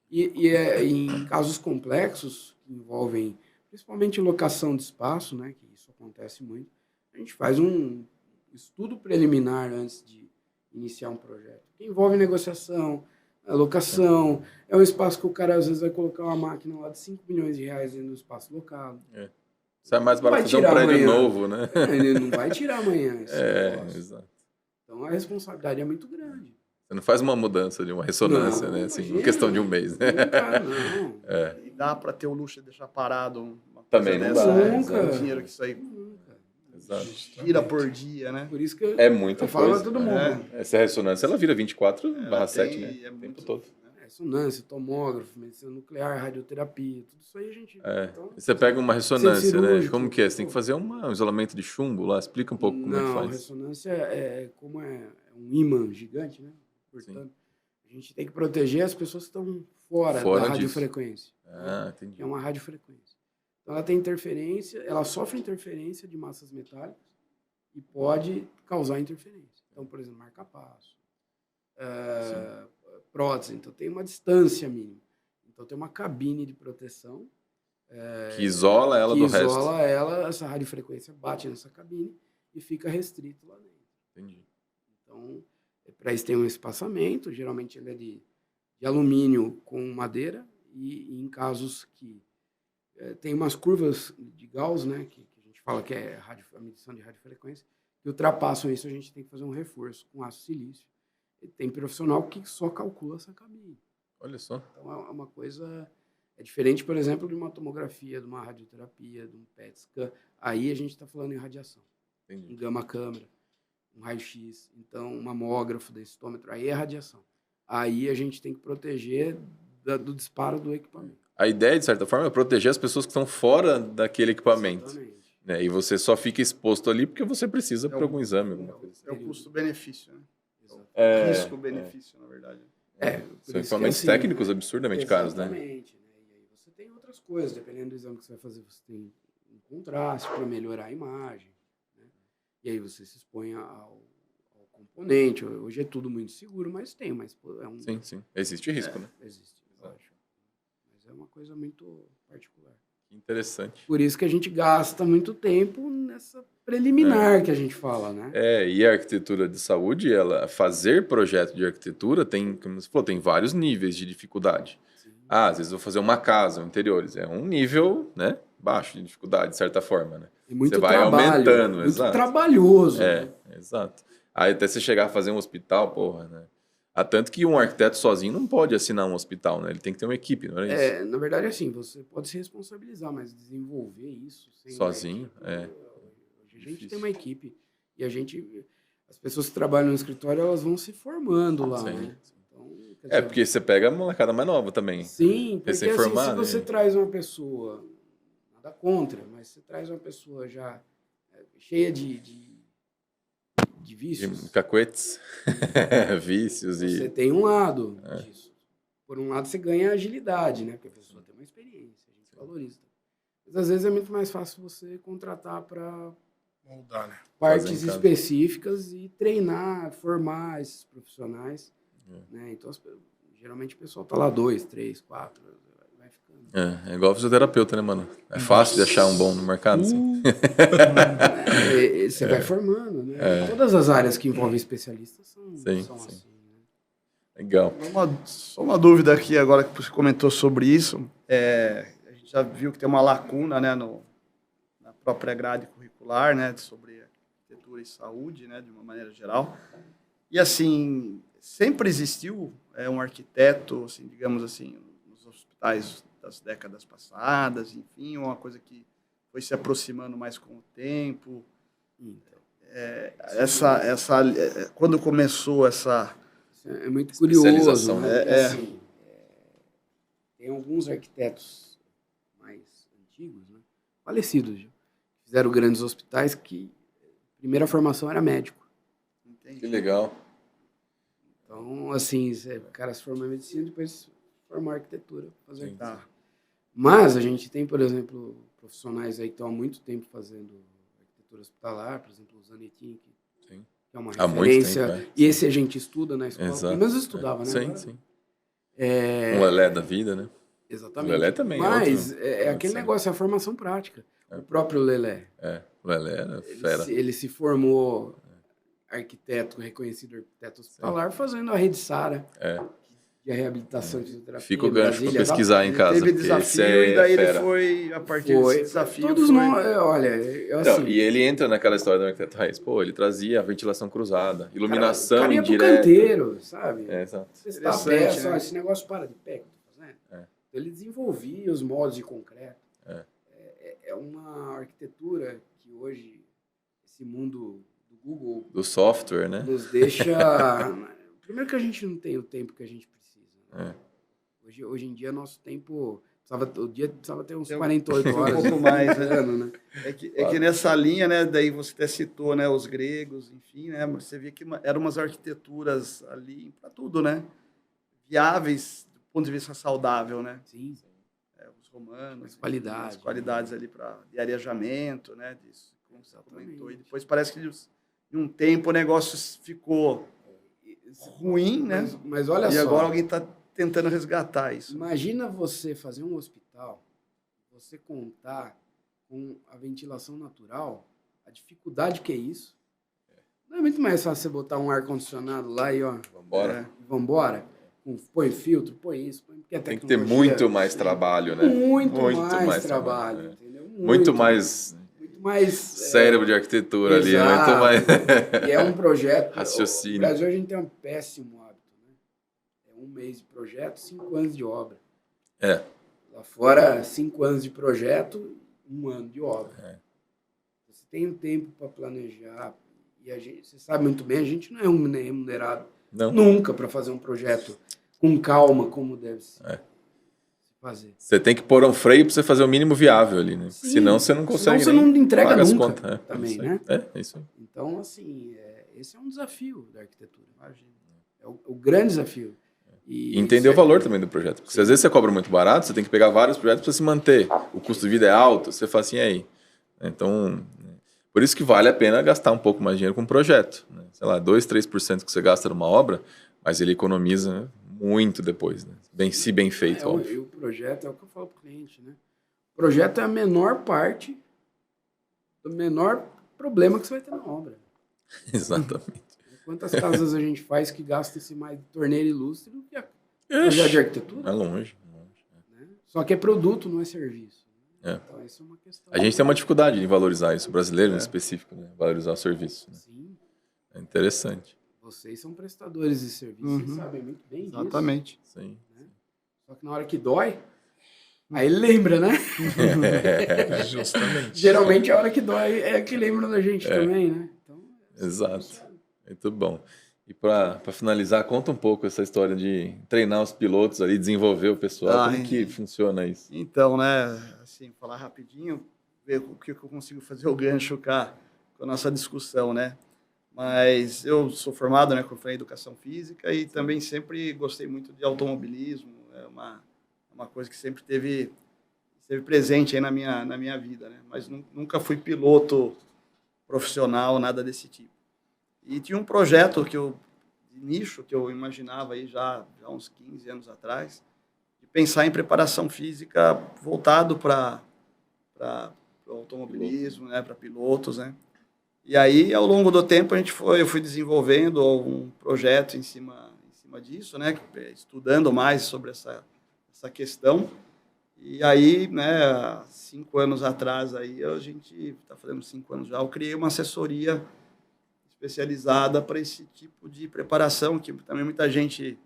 S3: E em casos complexos, que envolvem principalmente locação de espaço, né, que isso acontece muito, a gente faz um estudo preliminar antes de iniciar um projeto, que envolve negociação, locação, é um espaço que o cara às vezes vai colocar uma máquina lá de 5 milhões de reais no espaço locado.
S1: Sai mais barato fazer um prédio novo, né?
S3: Ele não vai tirar amanhã isso.
S1: Exato.
S3: Então a responsabilidade é muito grande.
S1: Você não faz uma mudança de uma ressonância, né? Assim, em questão de um mês. Né?
S3: Não.
S2: E dá para ter o luxo de deixar parado uma
S1: também não dá.
S2: Nunca. O dinheiro que isso aí gira por dia, né?
S3: Por isso que
S1: é muita
S3: eu falo para todo mundo.
S1: Essa ressonância, ela vira 24/7, né? O tempo todo.
S3: Ressonância, tomógrafo, medicina nuclear, radioterapia, tudo isso aí a gente... Então,
S1: você pega uma ressonância, né? Como que é? Você tem que fazer um isolamento de chumbo lá? Explica um pouco como é que faz.
S3: Não, ressonância como é um ímã gigante, né? Portanto, a gente tem que proteger as pessoas que estão fora da radiofrequência.
S1: Entendi.
S3: É uma radiofrequência. Então, ela tem interferência, ela sofre interferência de massas metálicas e pode causar interferência. Então, por exemplo, marca-passo, prótese. Então, tem uma distância mínima. Então, tem uma cabine de proteção
S1: que isola ela do resto.
S3: Isola ela, essa radiofrequência bate nessa cabine e fica restrito lá dentro.
S1: Entendi.
S3: Então, para isso tem um espaçamento, geralmente ele é de alumínio com madeira, e em casos que tem umas curvas de Gauss, né, que a gente fala que é a medição de radiofrequência, que ultrapassam isso, a gente tem que fazer um reforço com aço silício. E tem profissional que só calcula essa cabine.
S1: Olha só.
S3: Então, é uma coisa... É diferente, por exemplo, de uma tomografia, de uma radioterapia, de um PET scan. Aí a gente está falando em radiação.
S1: Entendi.
S3: Em gama-câmera, um raio-x, então um mamógrafo, densitômetro, aí é radiação. Aí a gente tem que proteger do disparo do equipamento.
S1: A ideia, de certa forma, é proteger as pessoas que estão fora daquele equipamento.
S3: Exatamente.
S1: Né? E você só fica exposto ali porque você precisa para algum exame. Alguma coisa.
S2: É o custo-benefício, né? Risco-benefício, na verdade.
S1: São equipamentos técnicos absurdamente caros, né?
S3: Exatamente. E aí você tem outras coisas. Dependendo do exame que você vai fazer, você tem um contraste para melhorar a imagem, né? E aí você se expõe ao componente. Hoje é tudo muito seguro, mas tem. Mas
S1: Sim, sim. Existe risco, né?
S3: Existe, lógico. Mas é uma coisa muito particular.
S1: Interessante.
S3: Por isso que a gente gasta muito tempo nessa preliminar que a gente fala, né?
S1: E a arquitetura de saúde, fazer projeto de arquitetura tem, como você falou, tem vários níveis de dificuldade.
S3: Sim.
S1: Às vezes eu vou fazer uma casa, interiores, é um nível, né, baixo de dificuldade, de certa forma, né?
S3: E muito
S1: Você vai
S3: trabalho,
S1: aumentando,
S3: muito
S1: exato.
S3: trabalhoso. Né?
S1: Exato. Aí até você chegar a fazer um hospital, porra, né? Há tanto que um arquiteto sozinho não pode assinar um hospital, né? Ele tem que ter uma equipe, não é isso?
S3: Na verdade, assim, você pode se responsabilizar, mas desenvolver isso sem
S1: Sozinho,
S3: uma equipe, hoje a gente
S1: Difícil.
S3: tem uma equipe e as pessoas que trabalham no escritório, elas vão se formando lá,
S1: Sim.
S3: né? Então, quer dizer,
S1: Porque você pega a molecada mais nova também.
S3: sim, porque assim, se
S1: Recém-formado,
S3: você
S1: né?
S3: traz uma pessoa, nada contra, mas você traz uma pessoa já cheia de vícios,
S1: De cacuetes, vícios
S3: você
S1: e...
S3: tem um lado disso. Por um lado, você ganha agilidade, né? Porque a pessoa tem uma experiência, a gente valoriza. Mas às vezes é muito mais fácil você contratar para
S4: Moldar, né?
S3: partes
S1: Fazer em casa.
S3: específicas e treinar, formar esses profissionais. Né? Então, geralmente o pessoal tá lá 2, 3, 4, vai ficando.
S1: É igual fisioterapeuta, né, mano? É fácil de achar um bom no mercado, assim.
S3: Você vai formando, né? Todas as áreas que envolvem especialistas são
S1: Sim.
S3: assim. Né?
S1: Legal.
S2: Só uma dúvida aqui, agora que você comentou sobre isso. A gente já viu que tem uma lacuna, né, na própria grade curricular, né, sobre arquitetura e saúde, né, de uma maneira geral. E, assim, sempre existiu um arquiteto, assim, digamos assim, nos hospitais das décadas passadas, enfim, uma coisa que foi se aproximando mais com o tempo. Quando começou essa...
S3: É muito curioso,
S1: Especialização,
S3: né? Porque, assim, tem alguns arquitetos mais antigos, né? Falecidos, já, fizeram grandes hospitais que a primeira formação era médico.
S1: Que legal.
S3: Então, assim, o cara se formou em medicina e depois formou em arquitetura. Fazer
S1: Sim.
S3: arquitetura. Mas a gente tem, por exemplo, profissionais aí que estão há muito tempo fazendo arquitetura hospitalar, por exemplo, o Zanettini, que é uma
S1: Há muito
S3: referência.
S1: tempo,
S3: E esse a gente estuda na escola.
S1: Exato.
S3: Pelo menos eu estudava, né?
S1: Sim,
S3: Agora,
S1: sim. Um Lelé da vida, né?
S3: exatamente.
S1: O Lelé também.
S3: Mas
S1: outro,
S3: é aquele negócio, é a formação prática. O próprio Lelé.
S1: O Lelé era fera.
S3: Ele se formou arquiteto, reconhecido arquiteto hospitalar, fazendo a Rede Sara. De reabilitação e fisioterapia.
S1: Fica o gancho para
S3: Brasília,
S1: pesquisar em casa.
S2: Teve desafio e daí ele foi, a partir desse desafio...
S3: Todos nós, olha, eu assim...
S1: Então, e ele entra naquela história do arquiteto raiz. Pô, ele trazia a ventilação cruzada, iluminação
S3: o cara ia pro
S1: indireta.
S3: canteiro, sabe?
S1: Exato.
S3: Você está a peça,
S2: né?
S3: esse negócio para de pé que eu tô fazendo. Ele desenvolvia os moldes de concreto. É uma arquitetura que hoje, esse mundo do Google...
S1: Do software, né?
S3: Nos deixa... Primeiro que a gente não tem o tempo que a gente precisa. Né? Hoje em dia, nosso tempo... O dia precisava ter uns 48 horas.
S2: Um pouco mais,
S3: né?
S2: É que nessa linha, né, daí você até citou, né, os gregos, enfim, né, você via que eram umas arquiteturas ali para tudo, né? Viáveis do ponto de vista saudável, né?
S3: Sim.
S2: Os romanos,
S3: as qualidades.
S2: As qualidades ali de arejamento, né? Disso, como você comentou. E depois parece que em um tempo o negócio ficou ruim, né?
S3: Mas olha só.
S2: E agora alguém está tentando resgatar isso.
S3: Imagina você fazer um hospital, você contar com a ventilação natural, a dificuldade que é isso. Não é muito mais fácil você botar um ar-condicionado lá e, ó... Vambora. Põe filtro, põe isso.
S1: Tem que ter muito mais trabalho, né?
S3: Muito mais trabalho, entendeu?
S1: Muito mais cérebro de arquitetura ali. Muito mais...
S3: E é um projeto...
S1: Raciocínio.
S3: No Brasil, a gente tem um péssimo hábito. 1 mês de projeto, 5 anos de obra. Lá fora, 5 anos de projeto, 1 ano de obra. Você tem um tempo para planejar. E você sabe muito bem, a gente não é remunerado nunca para fazer um projeto com calma, como deve se fazer.
S1: Você tem que pôr um freio para você fazer o mínimo viável ali, né?
S3: Sim,
S1: senão você não consegue.
S3: Senão você não entrega
S1: nunca
S3: nunca. Também, né?
S1: É isso aí.
S3: Então, assim, esse é um desafio da arquitetura. Imagina. É o grande desafio.
S1: E entender o valor também do projeto. Porque se às vezes você cobra muito barato, você tem que pegar vários projetos para se manter. O custo de vida é alto, você fala assim, e aí? Então, por isso que vale a pena gastar um pouco mais de dinheiro com um projeto. Né? Sei lá, 2, 3% que você gasta numa obra, mas ele economiza muito depois. Né? Se bem feito, óbvio.
S3: E o projeto é o que eu falo para o cliente, né? O projeto é a menor parte do menor problema que você vai ter na obra.
S1: Exatamente.
S3: Quantas casas a gente faz que gasta-se mais de torneira e lustre do que a projeto de arquitetura?
S1: É longe.
S3: Né? Só que é produto, não é serviço. Né? Então, isso é uma questão.
S1: A gente tem uma dificuldade em valorizar isso, o brasileiro em específico, né? Valorizar o serviço. Né?
S3: Sim.
S1: É interessante.
S3: Vocês são prestadores de serviço, vocês sabem muito bem disso.
S2: Exatamente.
S1: Sim.
S3: Né? Só que na hora que dói, aí lembra, né?
S4: Justamente.
S3: Geralmente a hora que dói é que lembra da gente também, né? Então,
S1: Exato. Muito bom. E para finalizar, conta um pouco essa história de treinar os pilotos ali, desenvolver o pessoal. Como que funciona isso?
S2: Então, né, assim, falar rapidinho, ver o que eu consigo fazer o gancho com a nossa discussão, né? Mas eu sou formado, né, como eu falei, em educação física e também sempre gostei muito de automobilismo. É uma coisa que sempre teve presente aí na minha vida, né? Mas nunca fui piloto profissional, nada desse tipo. E tinha um projeto de nicho que eu imaginava aí já há uns 15 anos atrás, de pensar em preparação física voltado para o automobilismo, né, para pilotos, né? E aí, ao longo do tempo, eu fui desenvolvendo um projeto em cima disso, né, estudando mais sobre essa questão. E aí, né, há 5 anos atrás, aí, a gente está fazendo 5 anos já, eu criei uma assessoria especializada para esse tipo de preparação, que também muita gente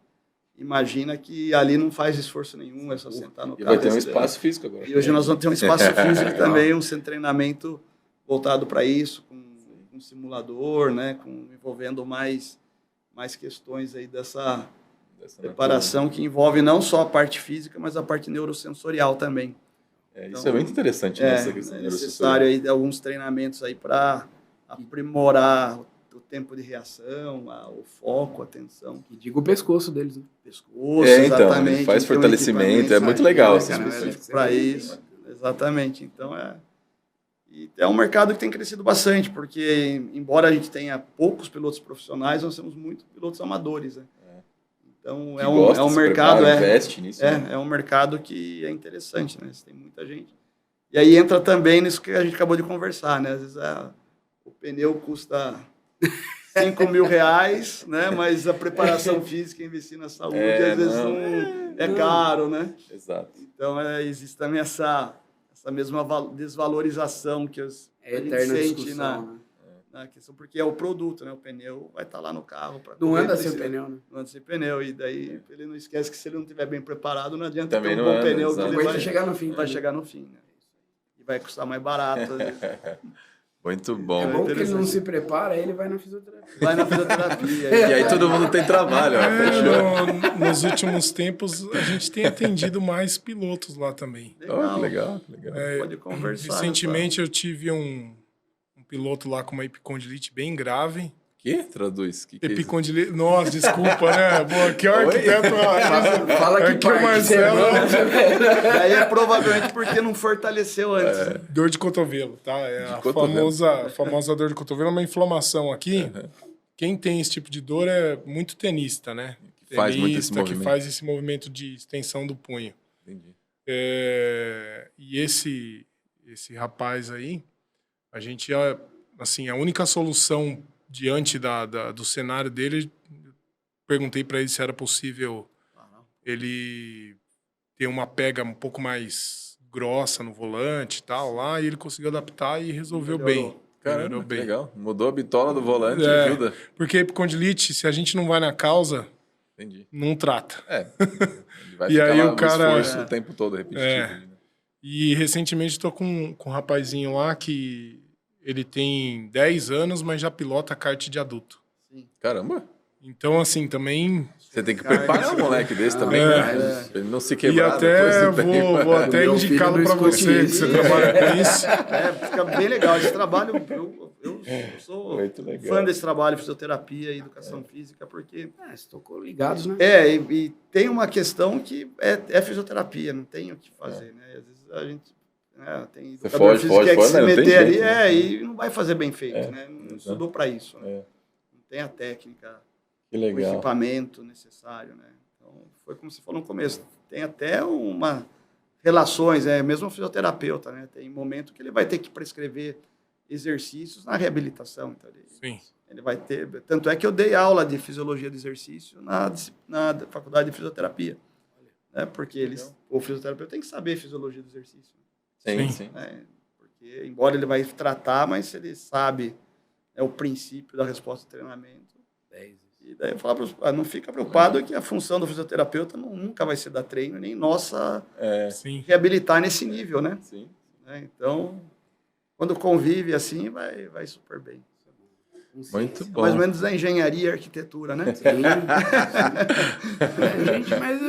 S2: imagina que ali não faz esforço nenhum, é só sentar no carro.
S1: E vai ter um espaço físico agora.
S2: E hoje nós vamos ter um espaço físico também, um centro de treinamento voltado para isso, com um simulador, né, envolvendo mais questões aí dessa preparação que envolve não só a parte física, mas a parte neurosensorial também.
S1: Isso então, é muito interessante nessa questão.
S2: É necessário aí alguns treinamentos aí para aprimorar o tempo de reação, o foco, a atenção.
S3: E digo o pescoço deles, né?
S2: Pescoço,
S1: então,
S2: exatamente.
S1: Faz fortalecimento, é muito legal.
S2: Para isso, exatamente. Então, e é um mercado que tem crescido bastante, porque, embora a gente tenha poucos pilotos profissionais, nós temos muitos pilotos amadores, né? Então, é um mercado...
S1: investe nisso, né?
S2: É um mercado que é interessante, né? Tem muita gente. E aí entra também nisso que a gente acabou de conversar, né? Às vezes o pneu custa R$5.000, né? Mas a preparação física, investir na saúde, às vezes não é caro, né?
S1: Exato.
S2: Então, existe também essa mesma desvalorização que a gente sente na questão, porque é o produto, né? O pneu vai estar lá no carro.
S3: Não anda sem pneu, né?
S2: Não anda sem pneu, e daí ele não esquece que se ele não estiver bem preparado, não adianta
S1: também
S2: ter um bom pneu, que ele
S3: vai chegar no fim.
S2: Vai chegar no fim, né? E vai custar mais barato.
S1: Muito bom.
S3: É bom que ele não se prepara, ele vai na fisioterapia.
S2: Vai na fisioterapia.
S1: E aí todo mundo tem trabalho.
S4: Nos últimos tempos, a gente tem atendido mais pilotos lá também.
S2: Legal.
S1: Pode
S2: conversar.
S4: Recentemente eu tive um piloto lá com uma epicondilite bem grave.
S1: Que? Traduz. Que
S4: epicondilite. Nossa, desculpa, né? Bom, aqui é o arquiteto.
S3: Fala que
S4: aqui é o Marcelo.
S2: Daí é provavelmente porque não fortaleceu antes.
S4: Dor de cotovelo, tá? É a famosa dor de cotovelo, é uma inflamação aqui. Quem tem esse tipo de dor é muito tenista, né?
S1: Que faz muito esse movimento.
S4: Que faz esse movimento de extensão do punho.
S1: Entendi.
S4: E esse rapaz aí, a gente, assim, a única solução diante do cenário dele, perguntei para ele se era possível ele ter uma pega um pouco mais grossa no volante e tal lá, e ele conseguiu adaptar e resolveu bem.
S1: Caramba, que legal. Mudou a bitola do volante e ajuda.
S4: Porque a epicondilite, se a gente não vai na causa, não trata.
S1: Ele vai
S4: e
S1: ficar
S4: aí
S1: lá
S4: o cara
S1: esforço o tempo todo repetitivo.
S4: E recentemente estou com um rapazinho lá que ele tem 10 anos, mas já pilota kart de adulto.
S2: Sim.
S1: Caramba!
S4: Então, assim, também...
S1: Você tem que preparar um moleque desse também, né? Ele não se quebrar.
S4: E até vou até indicá-lo para você, que você trabalha com isso.
S2: Fica bem legal. Esse trabalho, eu Eu sou
S1: Muito legal.
S2: fã desse trabalho de fisioterapia e educação física, porque
S3: Você tocou ligados, né?
S2: e tem uma questão que é fisioterapia, não tem o que fazer, né? Às vezes a gente tem
S1: Você
S2: educador
S1: foge,
S2: físico que quer
S1: foge,
S2: se
S1: mas não tem
S2: meter ali,
S1: jeito, né?
S2: e não vai fazer bem feito, né? Não estudou para isso, né? Não tem a técnica,
S1: Que
S2: o
S1: legal.
S2: equipamento necessário, né? Então, foi como você falou no começo, tem até uma relações, mesmo o fisioterapeuta, né? Tem momento que ele vai ter que prescrever exercícios na reabilitação, então
S4: Sim.
S2: ele vai ter, tanto é que eu dei aula de fisiologia do exercício na faculdade de fisioterapia, né? Porque o fisioterapeuta tem que saber fisiologia do exercício,
S1: Sim,
S4: Sim.
S1: sim.
S2: né? Porque embora ele vai tratar, mas se ele sabe o princípio da resposta do treinamento. E daí eu falo para não fica preocupado que a função do fisioterapeuta nunca vai ser dar treino, nem nossa
S4: Sim.
S2: reabilitar nesse nível, né?
S1: Sim.
S2: Então, quando convive assim, vai super bem.
S1: Muito
S2: É
S1: bom.
S2: mais ou menos a engenharia e a arquitetura, né?
S3: Sim. Gente, mas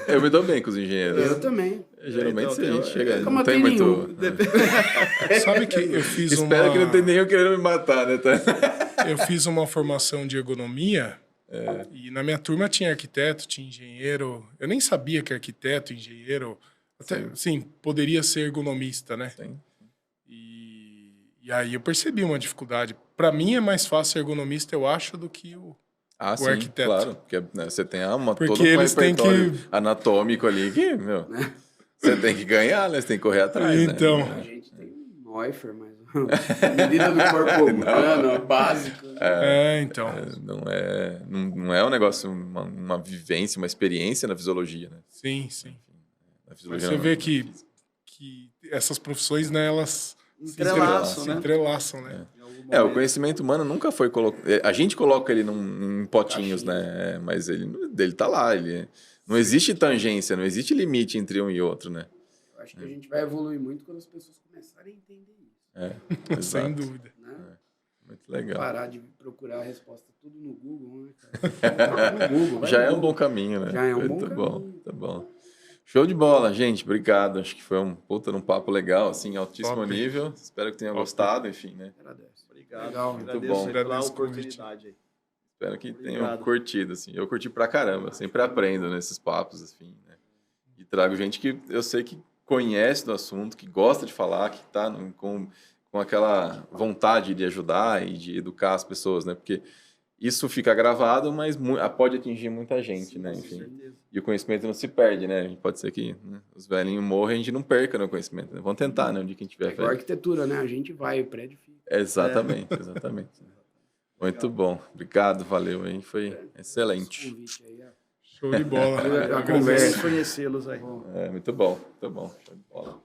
S1: Eu me dou bem com os engenheiros.
S3: eu também.
S1: Geralmente
S2: Então,
S1: a gente chega,
S3: como
S1: não tem
S3: tem
S1: muito...
S4: Sabe que eu fiz
S1: Espero que não tenha nenhum querendo me matar, né?
S4: Eu fiz uma formação de ergonomia e na minha turma tinha arquiteto, tinha engenheiro. Eu nem sabia que arquiteto, engenheiro, até, sim, poderia ser ergonomista, né?
S1: Sim.
S4: E aí eu percebi uma dificuldade. Para mim é mais fácil ser ergonomista, eu acho, do que o
S1: Sim,
S4: arquiteto.
S1: claro. Porque você tem
S4: Porque
S1: todo um
S4: eles têm
S1: repertório
S4: que-
S1: anatômico ali que, meu, você tem que ganhar, né? Você tem que correr atrás,
S4: Então.
S1: né?
S3: A gente tem um Neufer, mas medida do corpo humano, básico.
S4: Então.
S1: Não é um negócio, uma vivência, uma experiência na fisiologia, né?
S4: Sim, sim.
S1: Na
S4: Mas
S1: fisiologia
S4: você
S1: não,
S4: vê
S1: na
S4: que
S1: física.
S4: essas profissões, né, elas
S2: Entrelaçam,
S4: se
S2: né?
S4: entrelaçam, né?
S2: Em algum
S1: O
S2: momento.
S1: conhecimento humano nunca foi colocado. A gente coloca ele em potinhos, né? Mas ele tá lá. Não existe tangência, não existe limite entre um e outro, né?
S3: Eu acho que a gente vai evoluir muito quando as pessoas começarem a entender isso.
S4: Sem
S1: Exato.
S4: dúvida.
S3: Né?
S1: Muito legal.
S3: Parar de procurar a resposta tudo no Google, né, cara? No Google, vai
S1: Já
S3: no
S1: é um
S3: Google.
S1: bom caminho, né?
S3: Já é um bom
S1: Muito
S3: caminho.
S1: bom, tá bom. Show de bola, gente. Obrigado. Acho que foi um papo legal, assim, altíssimo
S4: Top.
S1: nível. Espero que tenham
S4: Top.
S1: gostado, enfim, né?
S3: Agradeço.
S2: Obrigado.
S3: Legal,
S1: muito
S2: Agradeço
S1: bom.
S2: aí pela
S4: Agradeço o convite.
S2: oportunidade aí.
S1: Espero que tenham
S2: Obrigado.
S1: curtido, assim. Eu curti pra caramba. Sempre aprendo nesses papos, assim, né? E trago gente que eu sei que conhece do assunto, que gosta de falar, que tá com aquela vontade de ajudar e de educar as pessoas, né? Porque isso fica gravado, mas pode atingir muita gente, né?
S2: Com
S1: Enfim.
S2: certeza.
S1: E o conhecimento não se perde, né? Pode ser que os velhinhos morram e a gente não perca no conhecimento, né? Vamos tentar, né? Um dia que a gente
S3: É
S1: tiver
S3: igual
S1: fé.
S3: arquitetura, né? A gente vai, o prédio fica.
S1: Exatamente. Muito bom. Obrigado, valeu, hein? Foi
S3: Esse
S1: excelente.
S3: convite aí, ó.
S4: Show de bola.
S3: A
S2: Agradeço
S3: conversa.
S2: conhecê-los aí.
S1: Muito bom. Show de bola.